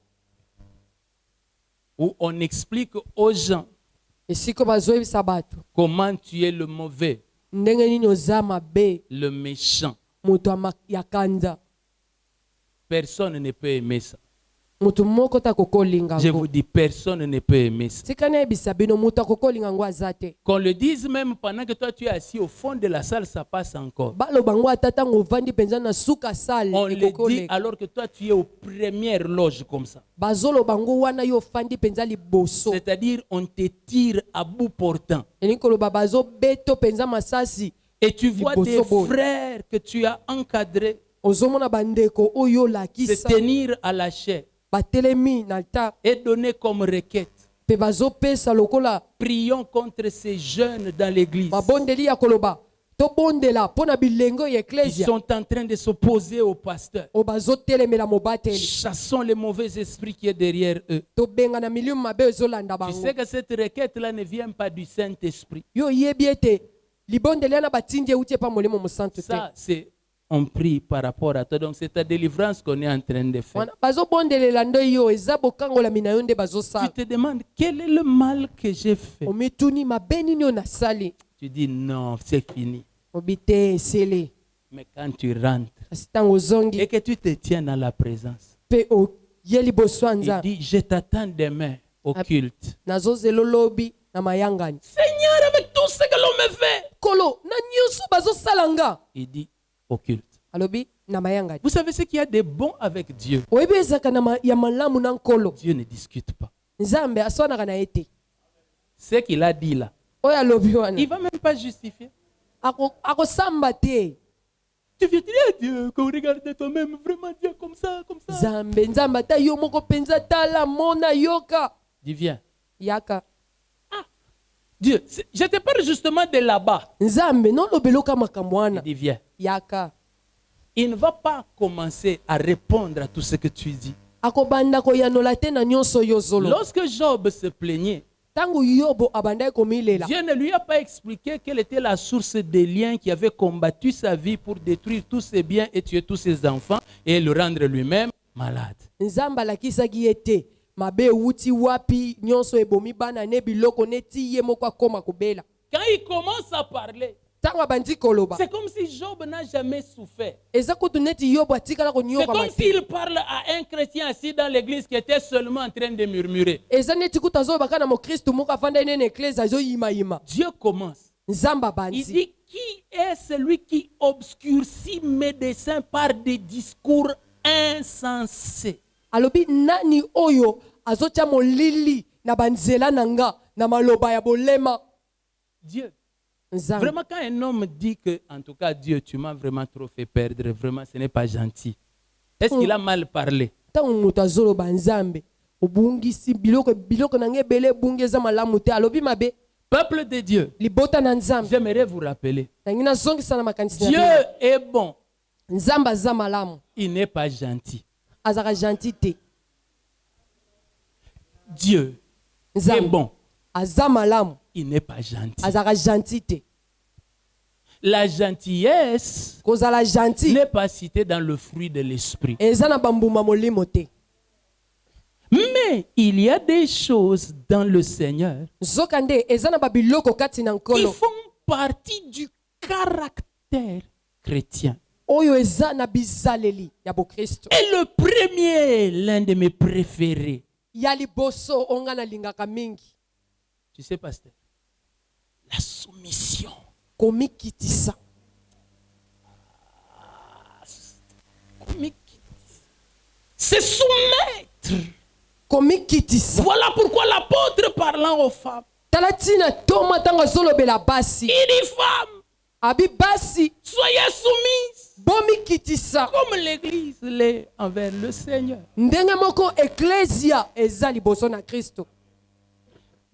Speaker 1: Où on explique aux gens
Speaker 2: Esiko bazoyebisa bato
Speaker 1: comment tu es le mauvais,
Speaker 2: ndenge nini oza mabe
Speaker 1: le méchant.
Speaker 2: moto ya kanza.
Speaker 1: Personne ne peut aimer ça.
Speaker 2: Mutu moko ta kokolinga
Speaker 1: Je
Speaker 2: ngo.
Speaker 1: vous dis, personne ne peut aimer ça.
Speaker 2: Tikana ebisa bino mutu akokolinga ngo azate.
Speaker 1: Qu'on le dise même pendant que toi tu es assis au fond de la salle, ça passe encore.
Speaker 2: Balo bango atata ngo vandi penza na suka sale
Speaker 1: On le dit
Speaker 2: ekokolenga.
Speaker 1: alors que toi tu es aux premières loges comme ça.
Speaker 2: Bazolo bango wana yo fandi penza liboso.
Speaker 1: C'est-à-dire on te tire à bout portant.
Speaker 2: Enikolo babazo beto penza masasi.
Speaker 1: Et tu vois des
Speaker 2: Liboso boy.
Speaker 1: frères que tu as encadrés
Speaker 2: Ozomona bandeko oyo
Speaker 1: se
Speaker 2: lakisa.
Speaker 1: tenir à la chair
Speaker 2: Batelemi na altar.
Speaker 1: et donner comme requête.
Speaker 2: Pe bazo pesa lokola.
Speaker 1: Prions contre ces jeunes dans l'église.
Speaker 2: Mabondeli ya koloba. To bondela pona bilengo ya
Speaker 1: Ils
Speaker 2: ecclesia.
Speaker 1: sont en train de s'opposer au pasteur.
Speaker 2: O bazo telemela mobateli.
Speaker 1: Chassons les mauvais esprits qui est derrière eux.
Speaker 2: To benga na milium mabe ezolanda
Speaker 1: Tu
Speaker 2: bango.
Speaker 1: sais que cette requête-là ne vient pas du Saint-Esprit.
Speaker 2: Yo yebi ete libondeli na batindi utie pa molimo mosantu te.
Speaker 1: Ça, c'est on prie par rapport à toi. Donc, c'est ta délivrance qu'on est en train de faire.
Speaker 2: Wana bazo bondelela ndo yo eza bokangola mina yo nde bazo
Speaker 1: Tu
Speaker 2: sala.
Speaker 1: te demandes quel est le mal que j'ai fait.
Speaker 2: Omituni mabeni nyo na sali.
Speaker 1: Tu dis non, c'est fini.
Speaker 2: Obite sele.
Speaker 1: Mais quand tu rentres
Speaker 2: Asitango zongi
Speaker 1: et que tu te tiens dans la présence,
Speaker 2: pe o yeli
Speaker 1: il
Speaker 2: boswanza.
Speaker 1: dit je t'attends demain au culte.
Speaker 2: Nazo zelo lobi na mayangani.
Speaker 1: Seigneur, avec tout ce que l'on me fait,
Speaker 2: Kolo na nyusu bazo salanga.
Speaker 1: il dit au culte.
Speaker 2: Alobi na mayangani.
Speaker 1: Vous savez ce qu'il y a de bon avec Dieu?
Speaker 2: Oyebi ezaka na ya malamu na nkolo.
Speaker 1: Dieu ne discute pas.
Speaker 2: Nzambe aswanaka na ete.
Speaker 1: Ce qu'il a dit là,
Speaker 2: Oyo alobi wana.
Speaker 1: il ne va même pas justifier.
Speaker 2: Ako samba te.
Speaker 1: Tu viens dire à Dieu qu'on regarde toi-même vraiment Dieu comme ça, comme ça.
Speaker 2: Nzambe nzamba ta yo moko penza tala mona yoka.
Speaker 1: Dis viens.
Speaker 2: Yaka.
Speaker 1: Dieu, je te parle justement de là-bas.
Speaker 2: Nzambe no lobeloka makambo
Speaker 1: Il
Speaker 2: wana.
Speaker 1: dit viens.
Speaker 2: Yaka.
Speaker 1: Il ne va pas commencer à répondre à tout ce que tu dis.
Speaker 2: Akobanda koyanola te na nyonso yo zolo.
Speaker 1: Lorsque Job se plaignait,
Speaker 2: Tangu yobo abandai komilela.
Speaker 1: Dieu ne lui a pas expliqué quelle était la source des liens qui avait combattu sa vie pour détruire tous ses biens et tuer tous ses enfants et le rendre lui-même malade.
Speaker 2: Nzamba lakisaki ete mabe wuti wapi nyonso ebomi bana ne biloko neti ye moko akoma kobela.
Speaker 1: Quand il commence à parler,
Speaker 2: Tangu abandi koloba.
Speaker 1: c'est comme si Job n'a jamais souffert.
Speaker 2: Eza kutu neti yobo atikala
Speaker 1: C'est
Speaker 2: konyoka
Speaker 1: comme
Speaker 2: mate.
Speaker 1: s'il parle à un chrétien assis dans l'église qui était seulement en train de murmurer.
Speaker 2: Eza neti kutu azoyebaka na mokristu moko afanda nene eklese azoyimayima.
Speaker 1: Dieu commence.
Speaker 2: Nzamba
Speaker 1: Il
Speaker 2: bandi.
Speaker 1: dit, qui est celui qui obscurcit mes desseins par des discours insensés?
Speaker 2: Alobi nani oyo azotia molili na banzela nanga na maloba ya bolema.
Speaker 1: Dieu.
Speaker 2: Nzamba.
Speaker 1: Vraiment, quand un homme dit que, en tout cas, Dieu, tu m'as vraiment trop fait perdre, vraiment, ce n'est pas gentil. Est-ce qu'il a mal parlé?
Speaker 2: Tangu mutu azoloba nzambe obungisi biloko nange ebele ebungi eza malamu te alobi mabe
Speaker 1: Peuple de Dieu,
Speaker 2: libota na nzambe
Speaker 1: j'aimerais vous rappeler,
Speaker 2: nangi nazongisa na makanisi na
Speaker 1: Dieu
Speaker 2: bino.
Speaker 1: est bon,
Speaker 2: Nzambe aza malamu
Speaker 1: il n'est pas gentil.
Speaker 2: azaka gentil te.
Speaker 1: Dieu est
Speaker 2: Nzambe
Speaker 1: bon,
Speaker 2: aza malamu
Speaker 1: il n'est pas gentil.
Speaker 2: azaka gentil te.
Speaker 1: La gentillesse
Speaker 2: Kozala gentil
Speaker 1: n'est pas citée dans le fruit de l'esprit.
Speaker 2: eza na bambuma molimo te.
Speaker 1: Mais il y a des choses dans le Seigneur
Speaker 2: Nzoka nde eza na babiloko kati na
Speaker 1: qui
Speaker 2: nkolo
Speaker 1: font partie du caractère chrétien.
Speaker 2: oyo eza na bizaleli ya bokristo.
Speaker 1: Et le premier, l'un de mes préférés,
Speaker 2: Ya liboso onga na lingaka mingi
Speaker 1: tu sais, pasteur, la soumission.
Speaker 2: komikitisa.
Speaker 1: Se soumettre.
Speaker 2: Komikitisa.
Speaker 1: Voilà pourquoi l'apôtre parlant aux femmes,
Speaker 2: Tala tina toma tango azolobela basi.
Speaker 1: il dit femmes,
Speaker 2: Abi basi
Speaker 1: soyez soumises
Speaker 2: bomikitisa.
Speaker 1: comme l'église l'est envers le Seigneur.
Speaker 2: Ndenge moko eklesia eza liboso na Kristo.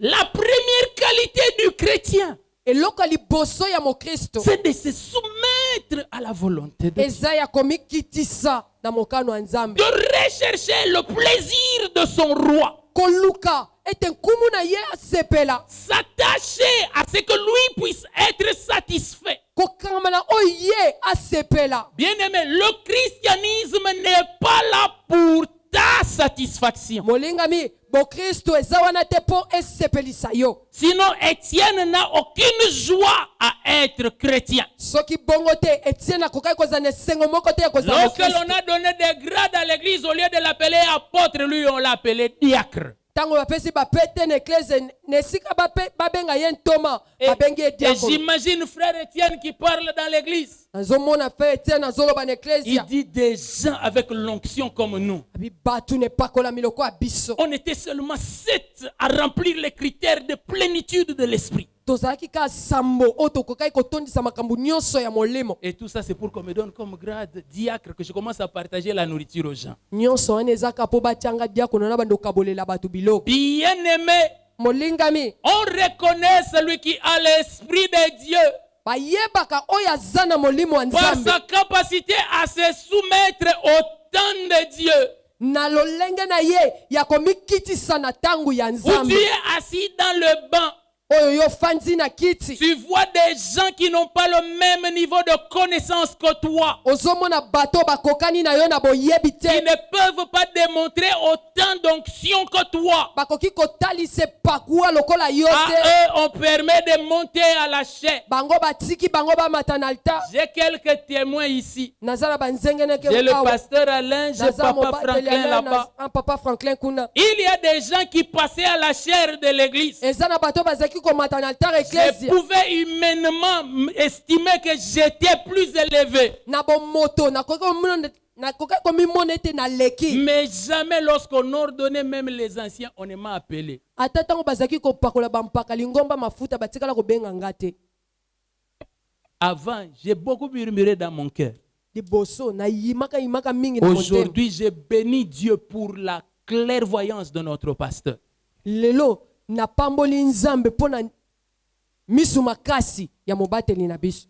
Speaker 1: La première qualité du chrétien,
Speaker 2: Eloko ya liboso ya mokristo
Speaker 1: c'est de se soumettre à la volonté de Dieu.
Speaker 2: eza ya komikitisa na mokano ya Nzambe.
Speaker 1: De rechercher le plaisir de son roi.
Speaker 2: Koluka ete nkumu na ye asepela.
Speaker 1: S'attacher à ce que lui puisse être satisfait.
Speaker 2: Kokangama na oyo ye asepela.
Speaker 1: Bien-aimé, le christianisme n'est pas là pour ta satisfaction.
Speaker 2: molingami bokristo eza wana te mpo esepelisa yo.
Speaker 1: Sinon, Étienne n'a aucune joie à être chrétien.
Speaker 2: soki bongo te etienne akokaki kozala na esengo moko te ya kozala
Speaker 1: Lorsque
Speaker 2: mokristo.
Speaker 1: l'on a donné des grades à l'église, au lieu de l'appeler apôtre, lui, on l'a appelé diacre.
Speaker 2: ntango bapesi bapete na eklese na esika babenga ye ntoma
Speaker 1: Et,
Speaker 2: babengi ye
Speaker 1: et
Speaker 2: diakolo.
Speaker 1: j'imagine frère Étienne qui parle dans l'église.
Speaker 2: nazomona fe etienne azoloba na
Speaker 1: Il
Speaker 2: eklesia
Speaker 1: dit des gens avec l'onction comme nous.
Speaker 2: abi batu nepakolami lokola biso.
Speaker 1: On était seulement 7 à remplir les critères de plénitude de l'esprit.
Speaker 2: tozalaki ka sambo oyo tokokaki kotondisa makambo nyonso ya molimo.
Speaker 1: Et tout ça, c'est pour qu'on me donne comme grade diacre que je commence à partager la nourriture aux gens.
Speaker 2: nyonso wana ezaka mpo batianga diakono na bando kabolela bato biloko.
Speaker 1: Bien-aimé,
Speaker 2: molingami
Speaker 1: on reconnaît celui qui a l'esprit de Dieu
Speaker 2: bayebaka oyo aza na molimo wa
Speaker 1: par
Speaker 2: nzambe
Speaker 1: sa capacité à se soumettre au temps de Dieu.
Speaker 2: na lolenge na ye ya komikitisa na tangu ya
Speaker 1: Où tu
Speaker 2: nzambe
Speaker 1: es assis dans le banc,
Speaker 2: oyo yo fandi na kiti.
Speaker 1: tu vois des gens qui n'ont pas le même niveau de connaissance que toi,
Speaker 2: ozomona bato bakokani na yo na boyebi
Speaker 1: qui
Speaker 2: te
Speaker 1: ne peuvent pas démontrer autant d'onction que toi.
Speaker 2: bakoki kotalisa pakuwa lokola yo
Speaker 1: À
Speaker 2: te.
Speaker 1: eux, on permet de monter à la chair.
Speaker 2: bango batiki bango bamata na altar.
Speaker 1: J'ai quelques témoins ici.
Speaker 2: naza na banzengeneke
Speaker 1: J'ai le
Speaker 2: awa.
Speaker 1: pasteur Alain, j'ai
Speaker 2: Naza
Speaker 1: papa
Speaker 2: mobateli
Speaker 1: Franklin
Speaker 2: Alain,
Speaker 1: là-bas.
Speaker 2: un papa Franklin kuna.
Speaker 1: Il y a des gens qui passaient à la chair de l'église.
Speaker 2: eza na bato bazaki komata na altar
Speaker 1: Je
Speaker 2: eklesia
Speaker 1: pouvais humainement estimer que j'étais plus élevé.
Speaker 2: na bomoto nakoki komimona ete naleki.
Speaker 1: Mais jamais lorsqu'on ordonnait même les anciens, on ne m'a appelé.
Speaker 2: ata ntango bazaki kopakola bampaka lingomba mafuta batikala kobenga nga te.
Speaker 1: Avant, j'ai beaucoup murmuré dans mon cœur.
Speaker 2: liboso nayimaka mingi na motema.
Speaker 1: Aujourd'hui, j'ai béni Dieu pour la clairvoyance de notre pasteur.
Speaker 2: lelo napamboli nzambe mpo na misu makasi ya mobateli na biso.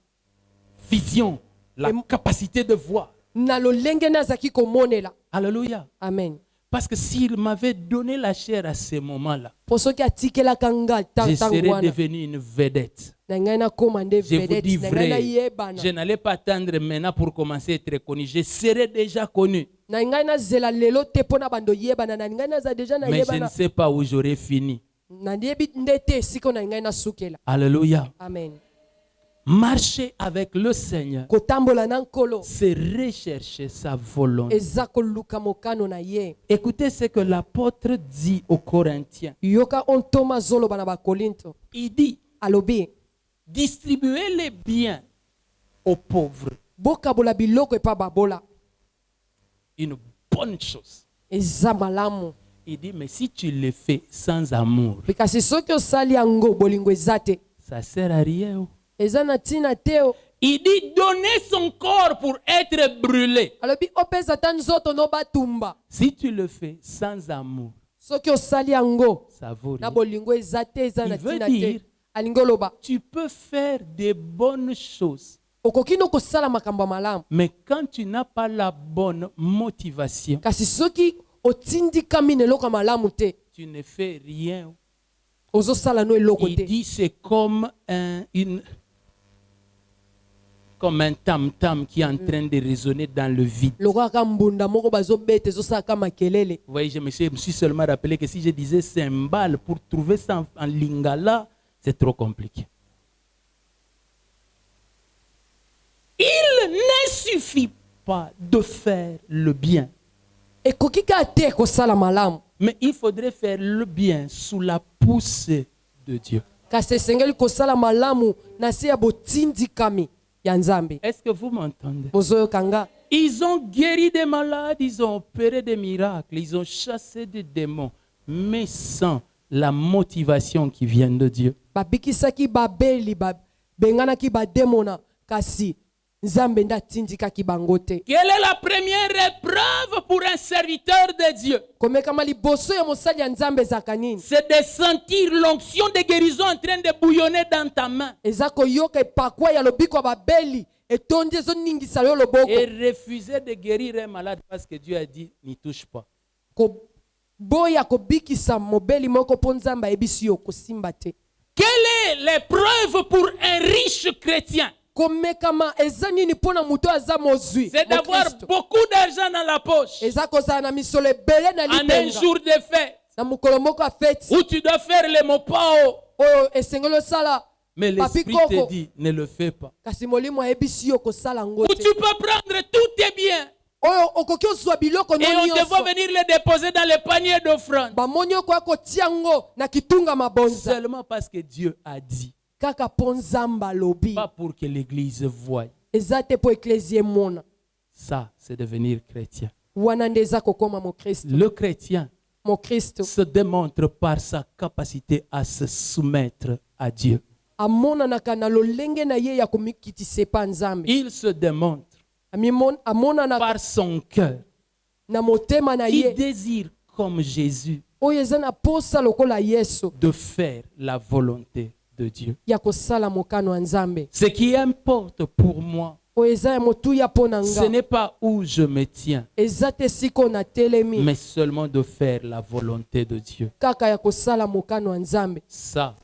Speaker 1: Vision, la capacité de voir.
Speaker 2: na lolenge nazaki komonela.
Speaker 1: Alléluia.
Speaker 2: amen.
Speaker 1: Parce que s'il m'avait donné la chair à ce moment-là,
Speaker 2: po soki atikelaka nga
Speaker 1: je serais
Speaker 2: ntango wana
Speaker 1: devenu une vedette.
Speaker 2: na ngai nakóma nde
Speaker 1: Je vous
Speaker 2: vedette
Speaker 1: dis
Speaker 2: na ngai
Speaker 1: vrai,
Speaker 2: nayebana
Speaker 1: je n'allais pas attendre maintenant pour commencer à être connu. Je serais déjà connu.
Speaker 2: na ngai nazela lelo te mpo na bando yebana na ngai naza deja
Speaker 1: Mais je ne
Speaker 2: nayebana
Speaker 1: sais pas où j'aurais fini.
Speaker 2: nayebi nde te esika na ngai nasukela.
Speaker 1: Alléluia.
Speaker 2: amen.
Speaker 1: Marcher avec le Seigneur,
Speaker 2: kotambola na nkolo
Speaker 1: c'est rechercher sa volonté.
Speaker 2: eza koluka mokano na ye.
Speaker 1: Écoutez ce que l'apôtre dit aux Corinthiens.
Speaker 2: yoka ontoma azoloba na bakorinto
Speaker 1: Il dit,
Speaker 2: alobi
Speaker 1: distribuez les biens aux pauvres.
Speaker 2: bokabola biloko epa babola
Speaker 1: Une bonne chose.
Speaker 2: eza malamu.
Speaker 1: Il dit, mais si tu le fais sans amour,
Speaker 2: mpe kasi soki osali yango bolingo eza te
Speaker 1: ça sert à rien.
Speaker 2: eza na ntina te o.
Speaker 1: Il dit, donner son corps pour être brûlé.
Speaker 2: alobi opesa ata nzoto no batumba.
Speaker 1: Si tu le fais sans amour,
Speaker 2: soki osali yango
Speaker 1: ça vaut
Speaker 2: na
Speaker 1: rien.
Speaker 2: bolingo eza te eza na
Speaker 1: Il veut
Speaker 2: ntina
Speaker 1: dire-
Speaker 2: te. alingi oloba
Speaker 1: Tu peux faire des bonnes choses,
Speaker 2: okoki no kosala makambo ya malamu
Speaker 1: mais quand tu n'as pas la bonne motivation,
Speaker 2: kasi soki otindikami na eloko ya malamu te
Speaker 1: tu ne fais rien.
Speaker 2: ozosala no eloko
Speaker 1: Il
Speaker 2: te.
Speaker 1: dit, c'est comme comme un tam-tam qui est en train de résonner dans le vide.
Speaker 2: lokola kaka mbunda moko bazobeta ezosalaka makelele.
Speaker 1: Vous voyez, je me suis seulement rappelé que si je disais cymbale pour trouver ça en lingala, c'est trop compliqué. Il ne suffit pas de faire le bien,
Speaker 2: ekoki kaka te kosala malamu
Speaker 1: mais il faudrait faire le bien sous la poussée de Dieu.
Speaker 2: kasi esengeli kosala malamu na se ya botindikami ya nzambe.
Speaker 1: Est-ce que vous m'entendez?
Speaker 2: bozoyoka nga
Speaker 1: Ils ont guéri des malades, ils ont opéré des miracles, ils ont chassé des démons, mais sans la motivation qui vient de Dieu.
Speaker 2: babikisaki babeli babenganaki bademona kasi nzambe nde atindikaki bango te.
Speaker 1: Quelle est la première épreuve pour un serviteur de Dieu?
Speaker 2: komekama liboso ya mosali ya nzambe ezalaka nini?
Speaker 1: C'est de sentir l'onction de guérison en train de bouillonner dans ta main
Speaker 2: eza koyoka epakwa ya lobiko ya babeli etondi ezoningisa yo loboko.
Speaker 1: et refuser de guérir un malade parce que Dieu a dit n'y touche pas.
Speaker 2: boya kobikisa mobeli moko mpo nzambe ayebisi yo kosimba te.
Speaker 1: Quelle est l'épreuve pour un riche chrétien?
Speaker 2: komekama eza nini mpona moto aza mozwi
Speaker 1: C'est d'avoir beaucoup d'argent dans la poche.
Speaker 2: eza kozala na misolo ebele na
Speaker 1: En un
Speaker 2: libenga
Speaker 1: jour de fête,
Speaker 2: na mokolo moko ya feti
Speaker 1: où tu dois faire le mopao.
Speaker 2: oyo esengeli osala
Speaker 1: Mais
Speaker 2: papi
Speaker 1: l'esprit te
Speaker 2: koko
Speaker 1: dit, ne le fais pas.
Speaker 2: kasi molimo ayebisi yo kosala yango
Speaker 1: Où
Speaker 2: te
Speaker 1: tu peux prendre tous tes biens
Speaker 2: oyo okoki ozwa biloko
Speaker 1: et
Speaker 2: no
Speaker 1: on te va
Speaker 2: nyonso
Speaker 1: venir les déposer dans le panier d'offrande.
Speaker 2: bamoni okoya kotia yango na kitunga mabonza
Speaker 1: Seulement parce que Dieu a dit.
Speaker 2: kaka mpo nzambe alobi
Speaker 1: Pas pour que l'église voie.
Speaker 2: eza te mpo eklezia emona
Speaker 1: Ça, c'est devenir chrétien.
Speaker 2: wana nde eza kokóma mokristo
Speaker 1: Le chrétien
Speaker 2: mokristo
Speaker 1: se démontre par sa capacité à se soumettre à Dieu.
Speaker 2: amonanaka na lolenge na ye ya komikitisa epa nzambe
Speaker 1: Il se démontre
Speaker 2: amonanaka
Speaker 1: par son cœur
Speaker 2: na motema na
Speaker 1: qui
Speaker 2: ye
Speaker 1: désire, comme Jésus,
Speaker 2: oyo eza na posa lokola yesu
Speaker 1: de faire la volonté de Dieu.
Speaker 2: ya kosala mokano ya nzambe
Speaker 1: Ce qui importe pour moi,
Speaker 2: oyo eza ya motuya mpo na
Speaker 1: ce
Speaker 2: nga
Speaker 1: n'est pas où je me tiens,
Speaker 2: eza te siko na telemi
Speaker 1: mais seulement de faire la volonté de Dieu.
Speaker 2: kaka ya kosala mokano ya nzambe
Speaker 1: Ça,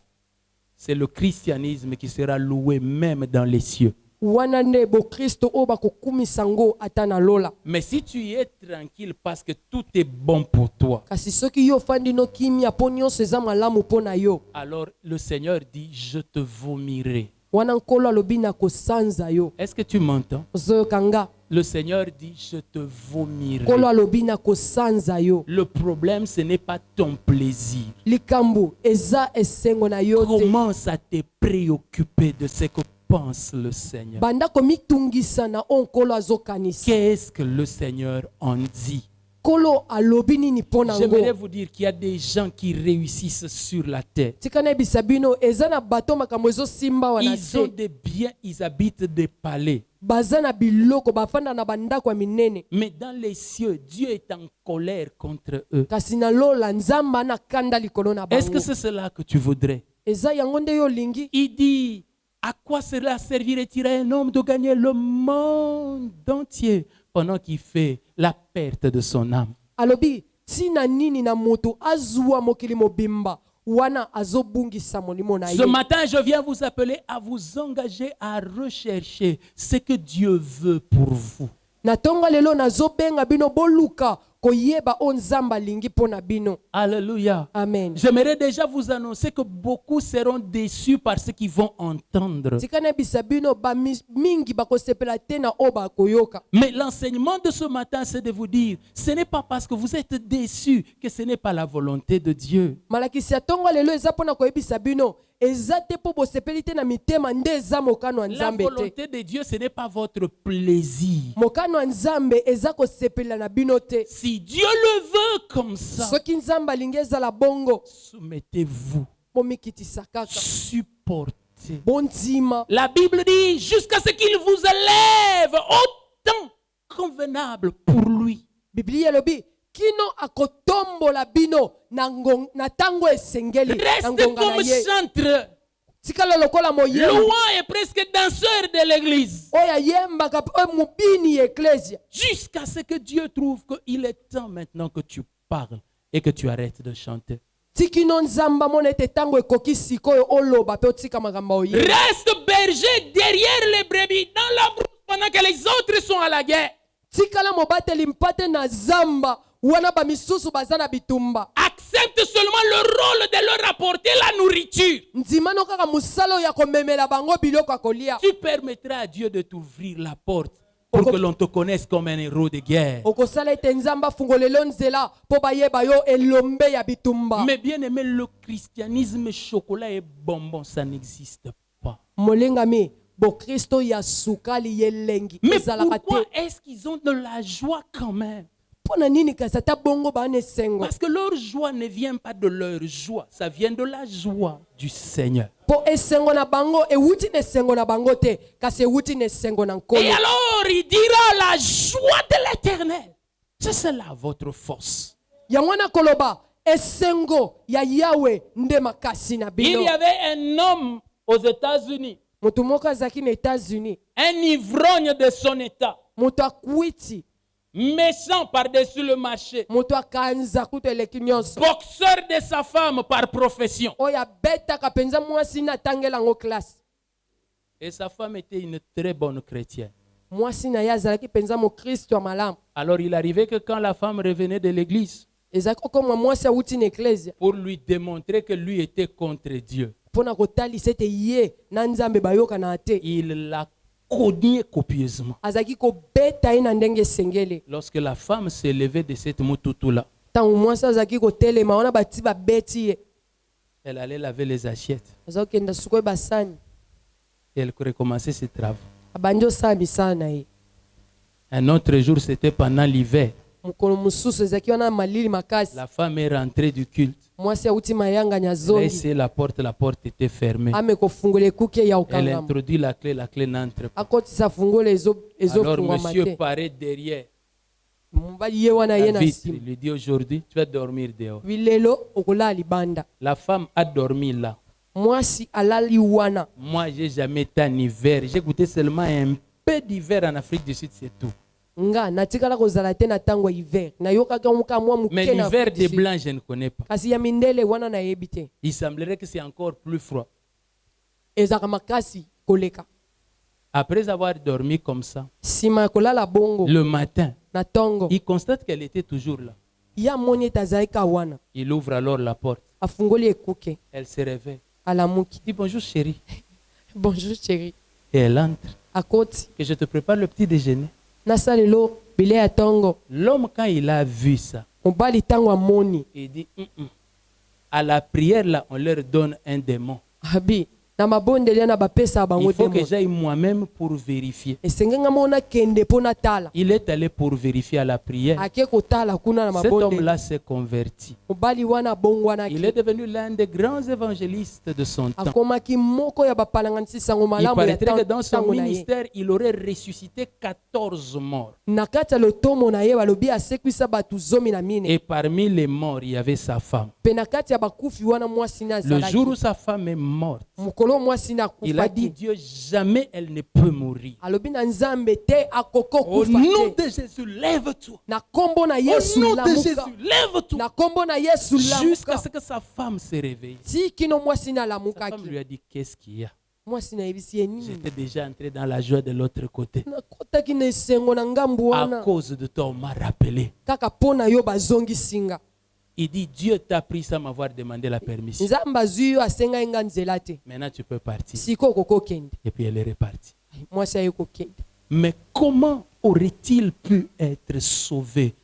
Speaker 1: c'est le christianisme qui sera loué même dans les cieux.
Speaker 2: wana nde bokristo oyo bakokumisa ngo ata na lola
Speaker 1: Mais si tu y es tranquille parce que tout est bon pour toi,
Speaker 2: kasi soki yo ofandi no kimia mpo nyonso eza malamu mpo na yo
Speaker 1: alors le Seigneur dit, je te vomirai.
Speaker 2: wana nkolo alobi na kosanza yo
Speaker 1: Est-ce que tu m'entends?
Speaker 2: ozoyoka nga
Speaker 1: Le Seigneur dit, je te vomirai.
Speaker 2: nkolo alobi na kosanza yo
Speaker 1: Le problème, ce n'est pas ton plaisir.
Speaker 2: likambo eza esengo na yo te
Speaker 1: Commence à te préoccuper de ce que pense le Seigneur.
Speaker 2: banda komitungisa na oyo nkolo azokanisa
Speaker 1: Qu'est-ce que le Seigneur en dit?
Speaker 2: nkolo alobi nini mpo na
Speaker 1: J'aimerais
Speaker 2: ngo
Speaker 1: vous dire qu'il y a des gens qui réussissent sur la terre.
Speaker 2: tika nayebisa bino eza na bato makambo ezosimba wana
Speaker 1: Ils ont
Speaker 2: te
Speaker 1: des biens, ils habitent des palais.
Speaker 2: baza na biloko bafanda na bandako ya minene
Speaker 1: Mais dans les cieux, Dieu est en colère contre eux.
Speaker 2: kasi na lola nzambe ana kanda likolo na
Speaker 1: Est-ce que
Speaker 2: bango
Speaker 1: c'est cela que tu voudrais?
Speaker 2: eza yango nde yo olingi
Speaker 1: Il dit, à quoi cela servirait-il à un homme de gagner le monde entier pendant qu'il fait la perte de son âme?
Speaker 2: alobi ntina nini na moto azwa mokili mobimba wana azobungisa molimo na
Speaker 1: Ce
Speaker 2: ye
Speaker 1: matin, je viens vous appeler à vous engager à rechercher ce que Dieu veut pour vous.
Speaker 2: na ntongo lelo nazobenga bino boluka koyeba oyo nzambe alingi mpo na bino
Speaker 1: Alléluia.
Speaker 2: amen
Speaker 1: J'aimerais déjà vous annoncer que beaucoup seront déçus par ce qu'ils vont entendre.
Speaker 2: tika nayebisa bino bamingi bakosepela te na oyo bakoyoka
Speaker 1: Mais l'enseignement de ce matin, c'est de vous dire, ce n'est pas parce que vous êtes déçus que ce n'est pas la volonté de Dieu.
Speaker 2: malakisi ya ntongo lelo eza mpona koyebisa bino eza te mpo bosepeli te na mitema nde eza mokano ya
Speaker 1: La
Speaker 2: nzambe te
Speaker 1: volonté de Dieu, ce n'est pas votre plaisir.
Speaker 2: mokano ya nzambe eza kosepela na bino te
Speaker 1: Si Dieu le veut comme ça,
Speaker 2: soki nzambe alingi ezala bongo
Speaker 1: soumettez-vous,
Speaker 2: bomikitisa kaka
Speaker 1: supportez.
Speaker 2: bondima
Speaker 1: La Bible dit, jusqu'à ce qu'il vous élève au temps convenable pour lui.
Speaker 2: biblia elobi kino akotombola bino na ntango esengeli na
Speaker 1: Reste
Speaker 2: ngonga na
Speaker 1: comme
Speaker 2: ye
Speaker 1: chantre,
Speaker 2: tikala lokola moyembi
Speaker 1: louant et presque danseur de l'église.
Speaker 2: oyo ayembaka oyo mobini ya eklesia
Speaker 1: Jusqu'à ce que Dieu trouve qu'il est temps maintenant que tu parles et que tu arrêtes de chanter.
Speaker 2: tikino nzambe amona ete ntango ekoki sikoyo oloba mpe otika makambo oye
Speaker 1: Reste berger derrière les brebis dans la brousse pendant que les autres sont à la guerre.
Speaker 2: tikala mobateli mpate na zamba wana bamisusu baza na bitumba
Speaker 1: Accepte seulement le rôle de leur apporter la nourriture.
Speaker 2: ndimano kaka mosala oyo ya komemela bango biloko ya kolia
Speaker 1: Tu permettras à Dieu de t'ouvrir la porte pour que l'on te connaisse comme un héros de guerre.
Speaker 2: okosala ete nzambe afungolelo nzela mpo bayeba yo elombe ya bitumba
Speaker 1: Mais bien aimé, le christianisme chocolat et bonbon, ça n'existe pas.
Speaker 2: molingami bokristo ya sukali yelengi
Speaker 1: Mais
Speaker 2: ezalaka
Speaker 1: pourquoi
Speaker 2: te
Speaker 1: est-ce qu'ils ont de la joie quand même?
Speaker 2: mpo na nini kasi ata bongo bana esengo
Speaker 1: Parce que leur joie ne vient pas de leur joie, ça vient de la joie du Seigneur.
Speaker 2: mpo esengo na bango ewuti na esengo na bango te kasi ewuti na esengo na
Speaker 1: Et
Speaker 2: nkolo
Speaker 1: alors il dira la joie de l'Éternel. C'est cela votre force.
Speaker 2: yango wana koloba esengo ya yawe nde makasi na
Speaker 1: Il
Speaker 2: bino
Speaker 1: y avait un homme aux États-Unis,
Speaker 2: moto moko azalaki na États-Unis
Speaker 1: un ivrogne de son état,
Speaker 2: moto akwiti
Speaker 1: méchant par-dessus le marché,
Speaker 2: moto akanza kutu eleki nyonso
Speaker 1: boxeur de sa femme par profession.
Speaker 2: oyo abetaka mpenza mwasi na atangela yango klase
Speaker 1: Et sa femme était une très bonne chrétienne.
Speaker 2: mwasi na ye azalaki mpenza mokristo ya malamu.
Speaker 1: Alors il arrivait que quand la femme revenait de l'église,
Speaker 2: ezalaki kokoma mwasi awuti na eklezia
Speaker 1: pour lui démontrer que lui était contre Dieu,
Speaker 2: mpo na kotalisa ete ye na nzambe bayokana te,
Speaker 1: il l'a cogné copieusement.
Speaker 2: azalaki kobeta ye na ndenge esengeli.
Speaker 1: Lorsque la femme s'est levée de cette mututu-là,
Speaker 2: ntango mwasi azalaki kotelema wana bati babeti ye,
Speaker 1: elle allait laver les assiettes.
Speaker 2: azakokenda sikoyo basani,
Speaker 1: Et elle recommençait ses travaux.
Speaker 2: abandi osala misala na ye.
Speaker 1: Un autre jour, c'était pendant l'hiver.
Speaker 2: mokolo mosusu ezalaki wana malili makasi,
Speaker 1: La femme est rentrée du culte.
Speaker 2: mwasi awuti mayangani
Speaker 1: Elle a
Speaker 2: azongi,
Speaker 1: essayé la porte était fermée.
Speaker 2: ame kofungola ekuki ye ya
Speaker 1: Elle
Speaker 2: kokangama,
Speaker 1: introduit la clé n'entre pas.
Speaker 2: akotisa fungola
Speaker 1: Alors
Speaker 2: ezofungwama
Speaker 1: monsieur
Speaker 2: te.
Speaker 1: paraît derrière
Speaker 2: mobali ye wana ye
Speaker 1: la
Speaker 2: na
Speaker 1: vitre.
Speaker 2: nsima,
Speaker 1: Il lui dit aujourd'hui, tu vas dormir dehors.
Speaker 2: bilelo okolala libanda.
Speaker 1: La femme a dormi là.
Speaker 2: mwasi alali wana.
Speaker 1: Moi, j'ai jamais été en hiver. J'ai goûté seulement un peu d'hiver en Afrique du Sud, c'est tout.
Speaker 2: nga natikala kozala te na ntango ya hiver, nayokaka muka mwa
Speaker 1: Mais
Speaker 2: moke na
Speaker 1: l'hiver
Speaker 2: Afrique
Speaker 1: des
Speaker 2: du Sud.
Speaker 1: blancs, je ne connais pas.
Speaker 2: kasi ya mindele wana nayebi te,
Speaker 1: Il semblerait que c'est encore plus froid.
Speaker 2: ezalaka makasi koleka.
Speaker 1: Après avoir dormi comme ça,
Speaker 2: nsima ya kolala bongo
Speaker 1: le matin,
Speaker 2: na ntongo
Speaker 1: il constate qu'elle était toujours là.
Speaker 2: ye amoni ete azalaki wana,
Speaker 1: Il ouvre alors la porte.
Speaker 2: afungoli ekuke,
Speaker 1: Elle se réveille.
Speaker 2: alamuki,
Speaker 1: Il dit bonjour chérie.
Speaker 2: bonjour chéri,
Speaker 1: Et elle entre.
Speaker 2: akoti
Speaker 1: Que je te prépare le petit déjeuner.
Speaker 2: nasalelo bile ya ntongo.
Speaker 1: L'homme, quand il a vu ça,
Speaker 2: mobali ntango amoni,
Speaker 1: il dit à la prière là, on leur donne un démon.
Speaker 2: abi na mabondeli na bapesa bango
Speaker 1: Il faut que
Speaker 2: te,
Speaker 1: j'aille moi-même pour vérifier.
Speaker 2: esengenga mona kende mpo natala.
Speaker 1: Il est allé pour vérifier à la prière.
Speaker 2: ake kotala kuna na
Speaker 1: Cet
Speaker 2: mabondeli,
Speaker 1: homme-là s'est converti.
Speaker 2: mobali wana bongwanaki,
Speaker 1: Il est devenu l'un des grands évangélistes de son temps.
Speaker 2: akomaki moko ya bapalanganisi sango
Speaker 1: Il
Speaker 2: malamu ya
Speaker 1: paraîtrait que dans son
Speaker 2: ntango na ye.
Speaker 1: ministère, il aurait ressuscité 14 morts.
Speaker 2: na kati ya lotomo na ye balobi asekwisa bato 14.
Speaker 1: Et parmi les morts, il y avait sa femme.
Speaker 2: mpe na kati ya bakufi wana mwasi na
Speaker 1: Le jour
Speaker 2: azalaki,
Speaker 1: où sa femme est morte,
Speaker 2: mokolo mwasi na
Speaker 1: il a dit
Speaker 2: akufaki,
Speaker 1: Dieu, jamais elle ne peut mourir.
Speaker 2: alobi na nzambe te akoko
Speaker 1: Au
Speaker 2: kufa
Speaker 1: nom
Speaker 2: te,
Speaker 1: de Jésus, lève-toi.
Speaker 2: na kombo na
Speaker 1: Au
Speaker 2: yesu
Speaker 1: nom de
Speaker 2: lamuka,
Speaker 1: Jésus, lève-toi.
Speaker 2: na kombo na yesu
Speaker 1: Jusqu'à
Speaker 2: lamuka,
Speaker 1: ce que sa femme se réveille.
Speaker 2: ti kino mwasi na
Speaker 1: Sa femme lui
Speaker 2: alamukaki.
Speaker 1: a dit, qu'est-ce qu'il y a?
Speaker 2: mwasi na yebisi ye nini,
Speaker 1: J'étais déjà entré dans la joie de l'autre côté.
Speaker 2: nakotaki na esengo na ngambu
Speaker 1: À
Speaker 2: wana
Speaker 1: cause de toi, on m'a rappelé.
Speaker 2: kaka mpo na yo bazongisinga.
Speaker 1: Il dit, Dieu t'a pris sans m'avoir demandé la permission.
Speaker 2: nzambe azwi yo asenga ye nga nzela te,
Speaker 1: Maintenant, tu peux partir.
Speaker 2: sikoyo kokokende.
Speaker 1: Et puis elle est repartie.
Speaker 2: mwasi aye kokende.
Speaker 1: Mais comment aurait-il pu être sauvé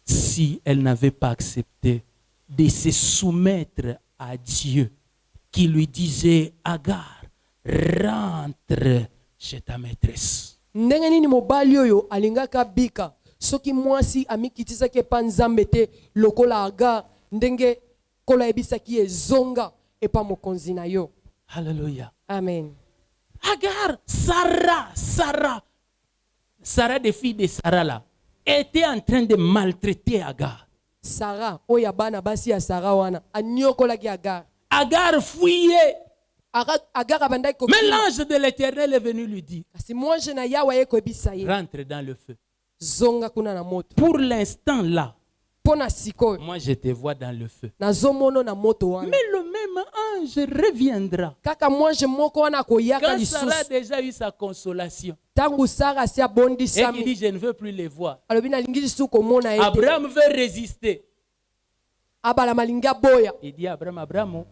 Speaker 1: si elle n'avait pas accepté de se soumettre à Dieu qui lui disait, Agar, rentre chez ta maîtresse.
Speaker 2: ndenge nini mobali oyo alingaka bika soki mwasi amikitisaki epa nzambe te lokola Agar, ndenge kola yebisaki ezonga epa mokonzi na yo.
Speaker 1: Alléluia.
Speaker 2: Amen.
Speaker 1: Agar, Sarah, des filles de Sarah là, était en train de maltraiter Agar.
Speaker 2: Sarah oyo bana basi ya Sarah wana anyokolaki Agar.
Speaker 1: Agar fuyait.
Speaker 2: Agar abandaki
Speaker 1: Mais
Speaker 2: kokima,
Speaker 1: l'ange de l'Éternel est venu lui dire,
Speaker 2: kasi mwange na yawe aye koyebisa ye
Speaker 1: rentre dans le feu.
Speaker 2: zonga kuna na moto.
Speaker 1: Pour l'instant là,
Speaker 2: mpo na sikoyo
Speaker 1: moi je te vois dans le feu.
Speaker 2: nazomono na moto wana,
Speaker 1: Mais le même ange reviendra.
Speaker 2: kaka mwange moko wana akoyaka
Speaker 1: Quand Sarah a
Speaker 2: lisusu
Speaker 1: déjà eu sa consolation,
Speaker 2: ntango Sara asi
Speaker 1: et qu'il
Speaker 2: abondisami,
Speaker 1: dit, je ne veux plus les voir.
Speaker 2: alobi nalingi lisusu komona ye te.
Speaker 1: Abraham veut résister.
Speaker 2: abala malingi aboya.
Speaker 1: Il dit, Abraham,
Speaker 2: Abraham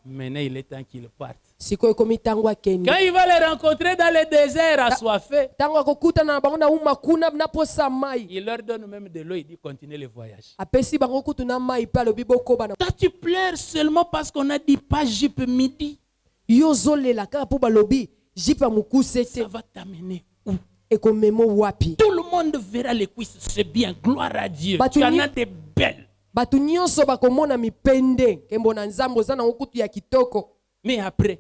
Speaker 1: maintenant il est temps qu'il parte.
Speaker 2: sikoyo ekomi ntango akende,
Speaker 1: Quand il va les rencontrer dans le désert assoiffés,
Speaker 2: ntango akokutana na bango na uma kuna na posa mai,
Speaker 1: il leur donne même de l'eau, il dit, continuez le voyage.
Speaker 2: apesi bango kutu na mai mpe alobi bokoba na
Speaker 1: Toi, tu pleures seulement parce qu'on a dit pas jupe midi.
Speaker 2: yo ozolela kaka mpo balobi jipe ya mokuse
Speaker 1: Ça
Speaker 2: te,
Speaker 1: va t'amener où?
Speaker 2: ekomema wapi?
Speaker 1: Tout le monde verra les cuisses, c'est bien, gloire à Dieu.
Speaker 2: Bah,
Speaker 1: Tu en
Speaker 2: tu
Speaker 1: as des belles.
Speaker 2: bato nyonso bakomona mipende nkembo na nzambe oza nango kutu ya kitoko.
Speaker 1: Mais après,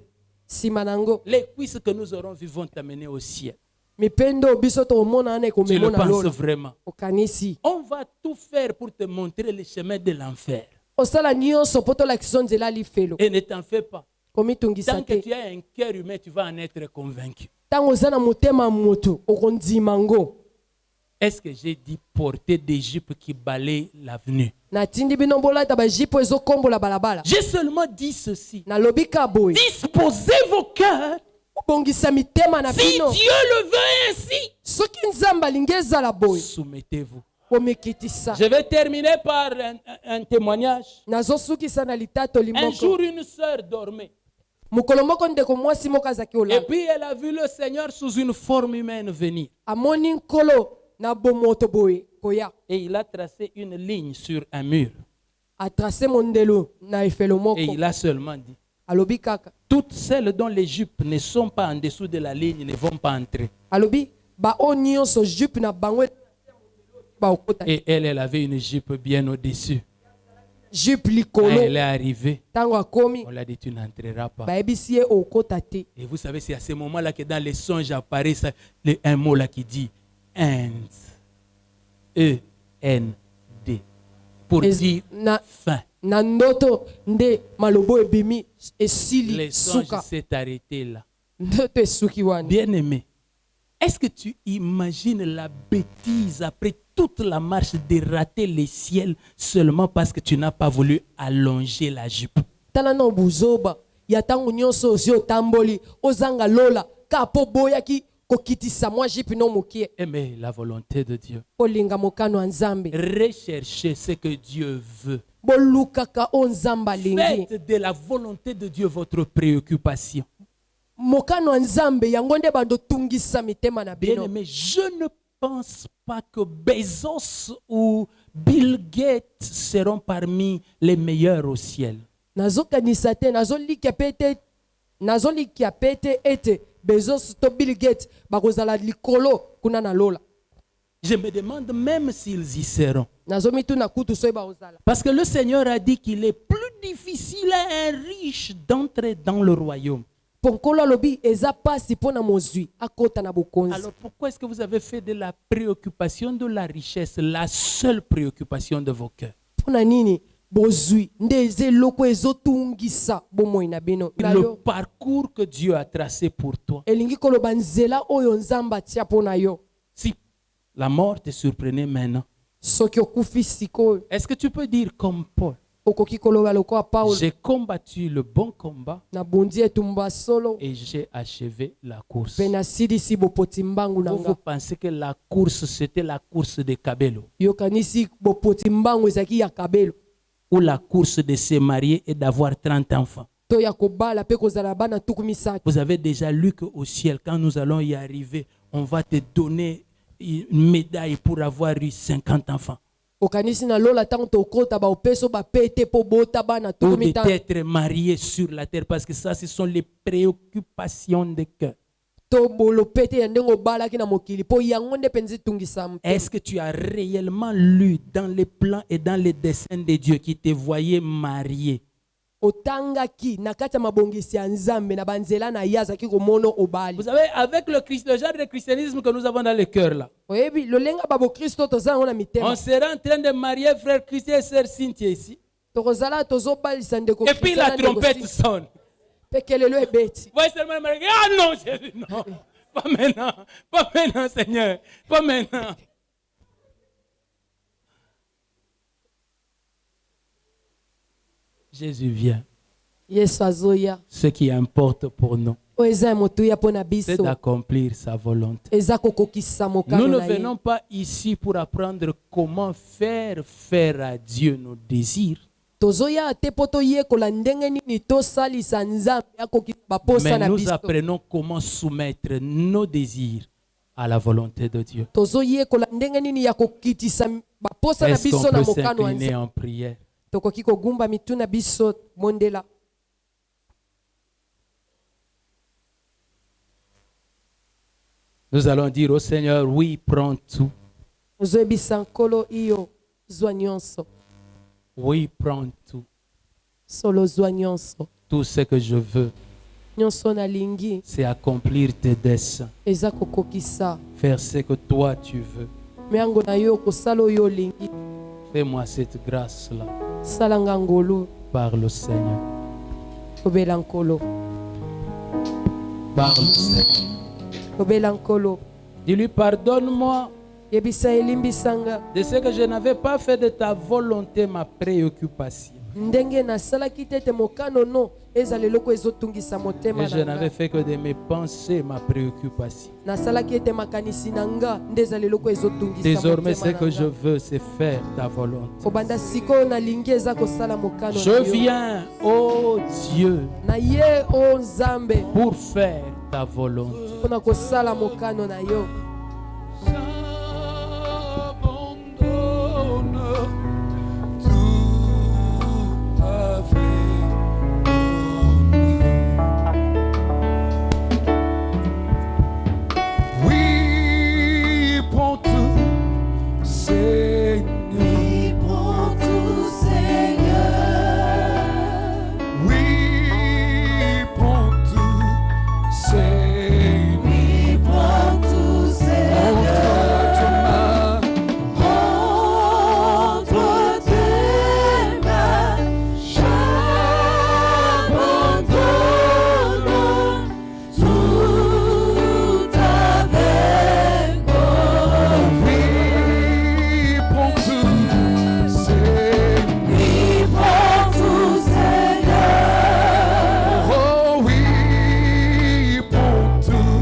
Speaker 2: nsima nango
Speaker 1: les cuisses que nous aurons vues vont t'amener au ciel.
Speaker 2: mipende oyo biso tokomona wana
Speaker 1: Tu le
Speaker 2: ekomema na
Speaker 1: penses
Speaker 2: lolo.
Speaker 1: vraiment?
Speaker 2: okanisi
Speaker 1: On va tout faire pour te montrer le chemin de l'enfer.
Speaker 2: osala nyonso mpo tolakisa nzela lifelo,
Speaker 1: Et ne t'en fais pas.
Speaker 2: komitungisa
Speaker 1: Tant que
Speaker 2: te.
Speaker 1: tu as un cœur humain, tu vas en être convaincu.
Speaker 2: ntango oza na motema moto okondima ngo.
Speaker 1: Est-ce que j'ai dit porter des jupes qui balayent l'avenue?
Speaker 2: natindi bino bolata bajipo ezokombola balabala.
Speaker 1: J'ai seulement dit ceci.
Speaker 2: nalobi ka boye
Speaker 1: Disposez vos cœurs
Speaker 2: obongisa mitema na
Speaker 1: Si
Speaker 2: bino.
Speaker 1: Dieu le veut ainsi,
Speaker 2: Soki nzambe alingi ezala boye,
Speaker 1: soumettez-vous.
Speaker 2: omekitisa.
Speaker 1: Je vais terminer par un témoignage.
Speaker 2: Nazosukisa na litato
Speaker 1: Un
Speaker 2: limoko.
Speaker 1: jour, une sœur dormait.
Speaker 2: Mokolo moko ndeko mwasi moko azaki
Speaker 1: Et
Speaker 2: olala.
Speaker 1: puis, elle a vu le Seigneur sous une forme humaine venir.
Speaker 2: Amoni nkolo na bomoto boye koya.
Speaker 1: Et il a tracé une ligne sur un mur.
Speaker 2: Atrase mondelo na efelo moko.
Speaker 1: Et il a seulement dit,
Speaker 2: Alobi kaka.
Speaker 1: toutes celles dont les jupes ne sont pas en dessous de la ligne ne vont pas entrer.
Speaker 2: Alobi ba o nyonso jupe na bango ba okota.
Speaker 1: Et elle avait une jupe bien au-dessus.
Speaker 2: Jupe
Speaker 1: Quand
Speaker 2: likolo
Speaker 1: elle est arrivée,
Speaker 2: tango akomi
Speaker 1: on l'a dit, tu n'entreras pas.
Speaker 2: ba ebisi ye okota te.
Speaker 1: Et vous savez, c'est à ce moment-là que dans les songes apparaît un mot là qui dit end. E-N-D. Pour dire
Speaker 2: Na
Speaker 1: fin.
Speaker 2: na ndoto nde malobo ebimi esili
Speaker 1: Les songes
Speaker 2: suka.
Speaker 1: s'est arrêté là.
Speaker 2: Ndoto esuki wana.
Speaker 1: Bien-aimé, est-ce que tu imagines la bêtise après toute la marche de rater les ciels seulement parce que tu n'as pas voulu allonger la jupe?
Speaker 2: Tala na buzoba ya tango nyonso ozi otamboli ozanga lola ka po boyaki kokitisa mwa jipe no mokie.
Speaker 1: Aimez la volonté de Dieu.
Speaker 2: Olinga mokano ya nzambe.
Speaker 1: Recherchez ce que Dieu veut.
Speaker 2: Bolukaka o nzambe alingi.
Speaker 1: Faites de la volonté de Dieu votre préoccupation.
Speaker 2: Mokano ya nzambe yango nde bando tungisa mitema na bino.
Speaker 1: Bien-aimé, je ne pense pas que Bezos ou Bill Gates seront parmi les meilleurs au ciel.
Speaker 2: Nazokanisa te nazolikia pete ete Bezos to Bill Gates bakozala likolo kuna na lola.
Speaker 1: Je me demande même s'ils y seront.
Speaker 2: Nazomituna kutu soyi bakozala.
Speaker 1: Parce que le Seigneur a dit qu'il est plus difficile à un riche d'entrer dans le royaume.
Speaker 2: Ponkolo alobi eza pasi pona mozwi akota na bokonzi.
Speaker 1: Alors pourquoi est-ce que vous avez fait de la préoccupation de la richesse la seule préoccupation de vos cœurs?
Speaker 2: Pona nini bozwi nde eze loko ezotungisa bomoi na bino.
Speaker 1: Le parcours que Dieu a tracé pour toi.
Speaker 2: Elingi koloba nzela oyo nzamba tia pona yo.
Speaker 1: Si la mort te surprenait maintenant,
Speaker 2: Soki okufi sikoyo
Speaker 1: est-ce que tu peux dire comme Paul,
Speaker 2: okoki koloba lokola Paulo
Speaker 1: j'ai combattu le bon combat
Speaker 2: na bundi etumba solo
Speaker 1: et j'ai achevé la course?
Speaker 2: pe nasilisi bopoti mbangu na
Speaker 1: Vous
Speaker 2: nga.
Speaker 1: pensez que la course, c'était la course de Kabelo
Speaker 2: Yokanisi bopoti mbangu ezaki ya kabelo
Speaker 1: ou la course de se marier et d'avoir 30 enfants?
Speaker 2: to ya kobala pe kozala bana tuku misato.
Speaker 1: Vous avez déjà lu qu'au ciel, quand nous allons y arriver, on va te donner une médaille pour avoir eu 50 enfants.
Speaker 2: Okanisi na lola tango tokota ba opeso ba pete po bota bana
Speaker 1: Ou
Speaker 2: tuku mitano.
Speaker 1: d'être marié sur la terre, parce que ça, ce sont les préoccupations de cœur.
Speaker 2: To bolo pete ya ndengo balaki na mokili po yango nde penzi tungisa mpe.
Speaker 1: Est-ce que tu as réellement lu dans les plans et dans les dessins de Dieu qui te voyait marié?
Speaker 2: Otangaki na kati ya mabongisi ya nzambe na banzela na yazaki komono obali.
Speaker 1: Vous savez, avec le genre de christianisme que nous avons dans le cœur là,
Speaker 2: Oyebi lolenga babo Kristo tozanga na mitema.
Speaker 1: on sera en train de marier frère Christian et sœur Cynthia ici.
Speaker 2: Tokozala tozobalisa ndeko.
Speaker 1: Et puis la trompette sonne.
Speaker 2: Pekelelo ebeti.
Speaker 1: Voyez seulement le ah non, Jésus, non. Pas maintenant, Seigneur, pas maintenant. Jésus vient.
Speaker 2: Yesu azoya.
Speaker 1: Ce qui importe pour nous,
Speaker 2: O eza motuya pona
Speaker 1: c'est
Speaker 2: biso.
Speaker 1: d'accomplir sa volonté.
Speaker 2: Eza kokokisa
Speaker 1: Nous
Speaker 2: mokano
Speaker 1: ne
Speaker 2: na ye.
Speaker 1: venons pas ici pour apprendre comment faire à Dieu nos désirs,
Speaker 2: Tozoya te po toyekola ndenge nini tosalisa nzambe akokisa baposa
Speaker 1: mais
Speaker 2: na
Speaker 1: nous
Speaker 2: biso.
Speaker 1: apprenons comment soumettre nos désirs à la volonté de Dieu.
Speaker 2: Tozoyekola ndenge nini ya kokitisa baposa na
Speaker 1: Est-ce qu'on
Speaker 2: biso na
Speaker 1: peut
Speaker 2: mokano wa
Speaker 1: s'incliner
Speaker 2: nzambe.
Speaker 1: en prière?
Speaker 2: Tokoki kogumba mitu na biso mondela.
Speaker 1: Nous allons dire au Seigneur, oui, prends tout.
Speaker 2: Ozoyebisa nkolo iyo zwa nyonso.
Speaker 1: Oui, prends tout.
Speaker 2: Solo zwa nyonso.
Speaker 1: Tout ce que je veux,
Speaker 2: Nyonso nalingi
Speaker 1: c'est accomplir tes desseins.
Speaker 2: eza kokokisa.
Speaker 1: Faire ce que toi tu veux.
Speaker 2: Miango na yo kosala oyo olingi.
Speaker 1: Fais-moi cette grâce-là
Speaker 2: Salanga ngolu
Speaker 1: par le Seigneur.
Speaker 2: obela nkolo.
Speaker 1: Par le Seigneur.
Speaker 2: Obela nkolo.
Speaker 1: Dis-lui, pardonne-moi
Speaker 2: Yebisa elimbisanga
Speaker 1: de ce que je n'avais pas fait de ta volonté ma préoccupation.
Speaker 2: ndenge nasalaki tete mokano no ezala eloko ezotungisa motema
Speaker 1: Et je
Speaker 2: na
Speaker 1: n'avais
Speaker 2: nga
Speaker 1: fait que de mes pensées ma préoccupation.
Speaker 2: nasalaki ete makanisi na nga nde ezala eloko ezotungisa
Speaker 1: Désormais, ce
Speaker 2: motema
Speaker 1: que
Speaker 2: na
Speaker 1: je
Speaker 2: nga
Speaker 1: veux, c'est faire ta volonté.
Speaker 2: kobanda sikoyo nalingi eza kosala mokano na
Speaker 1: Je
Speaker 2: yo.
Speaker 1: viens, ô Dieu,
Speaker 2: na ye o nzambe
Speaker 1: pour faire ta volonté.
Speaker 2: mpona kosala mokano na yo.
Speaker 1: Oui, prends tout, Seigneur. Oui, prends tout, Seigneur. Entre tes mains, j'abandonne tout avec moi. Oui, prends tout, Seigneur. Oh oui, prends tout,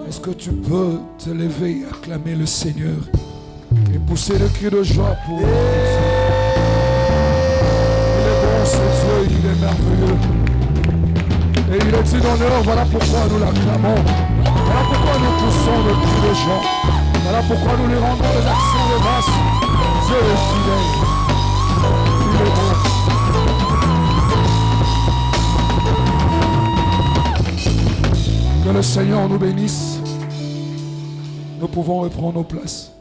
Speaker 1: Est-ce que tu peux te lever et acclamer le Seigneur et pousser le cri de joie pour lui? Il est bon ce Dieu, il est merveilleux. Et il est dit d'honneur, voilà pourquoi nous l'acclamons. Voilà pourquoi nous poussons le cri de joie. Voilà pourquoi nous lui rendons des actions de grâce. Dieu est fidèle. Il est bon. Que le Seigneur nous bénisse. Nous pouvons reprendre nos places.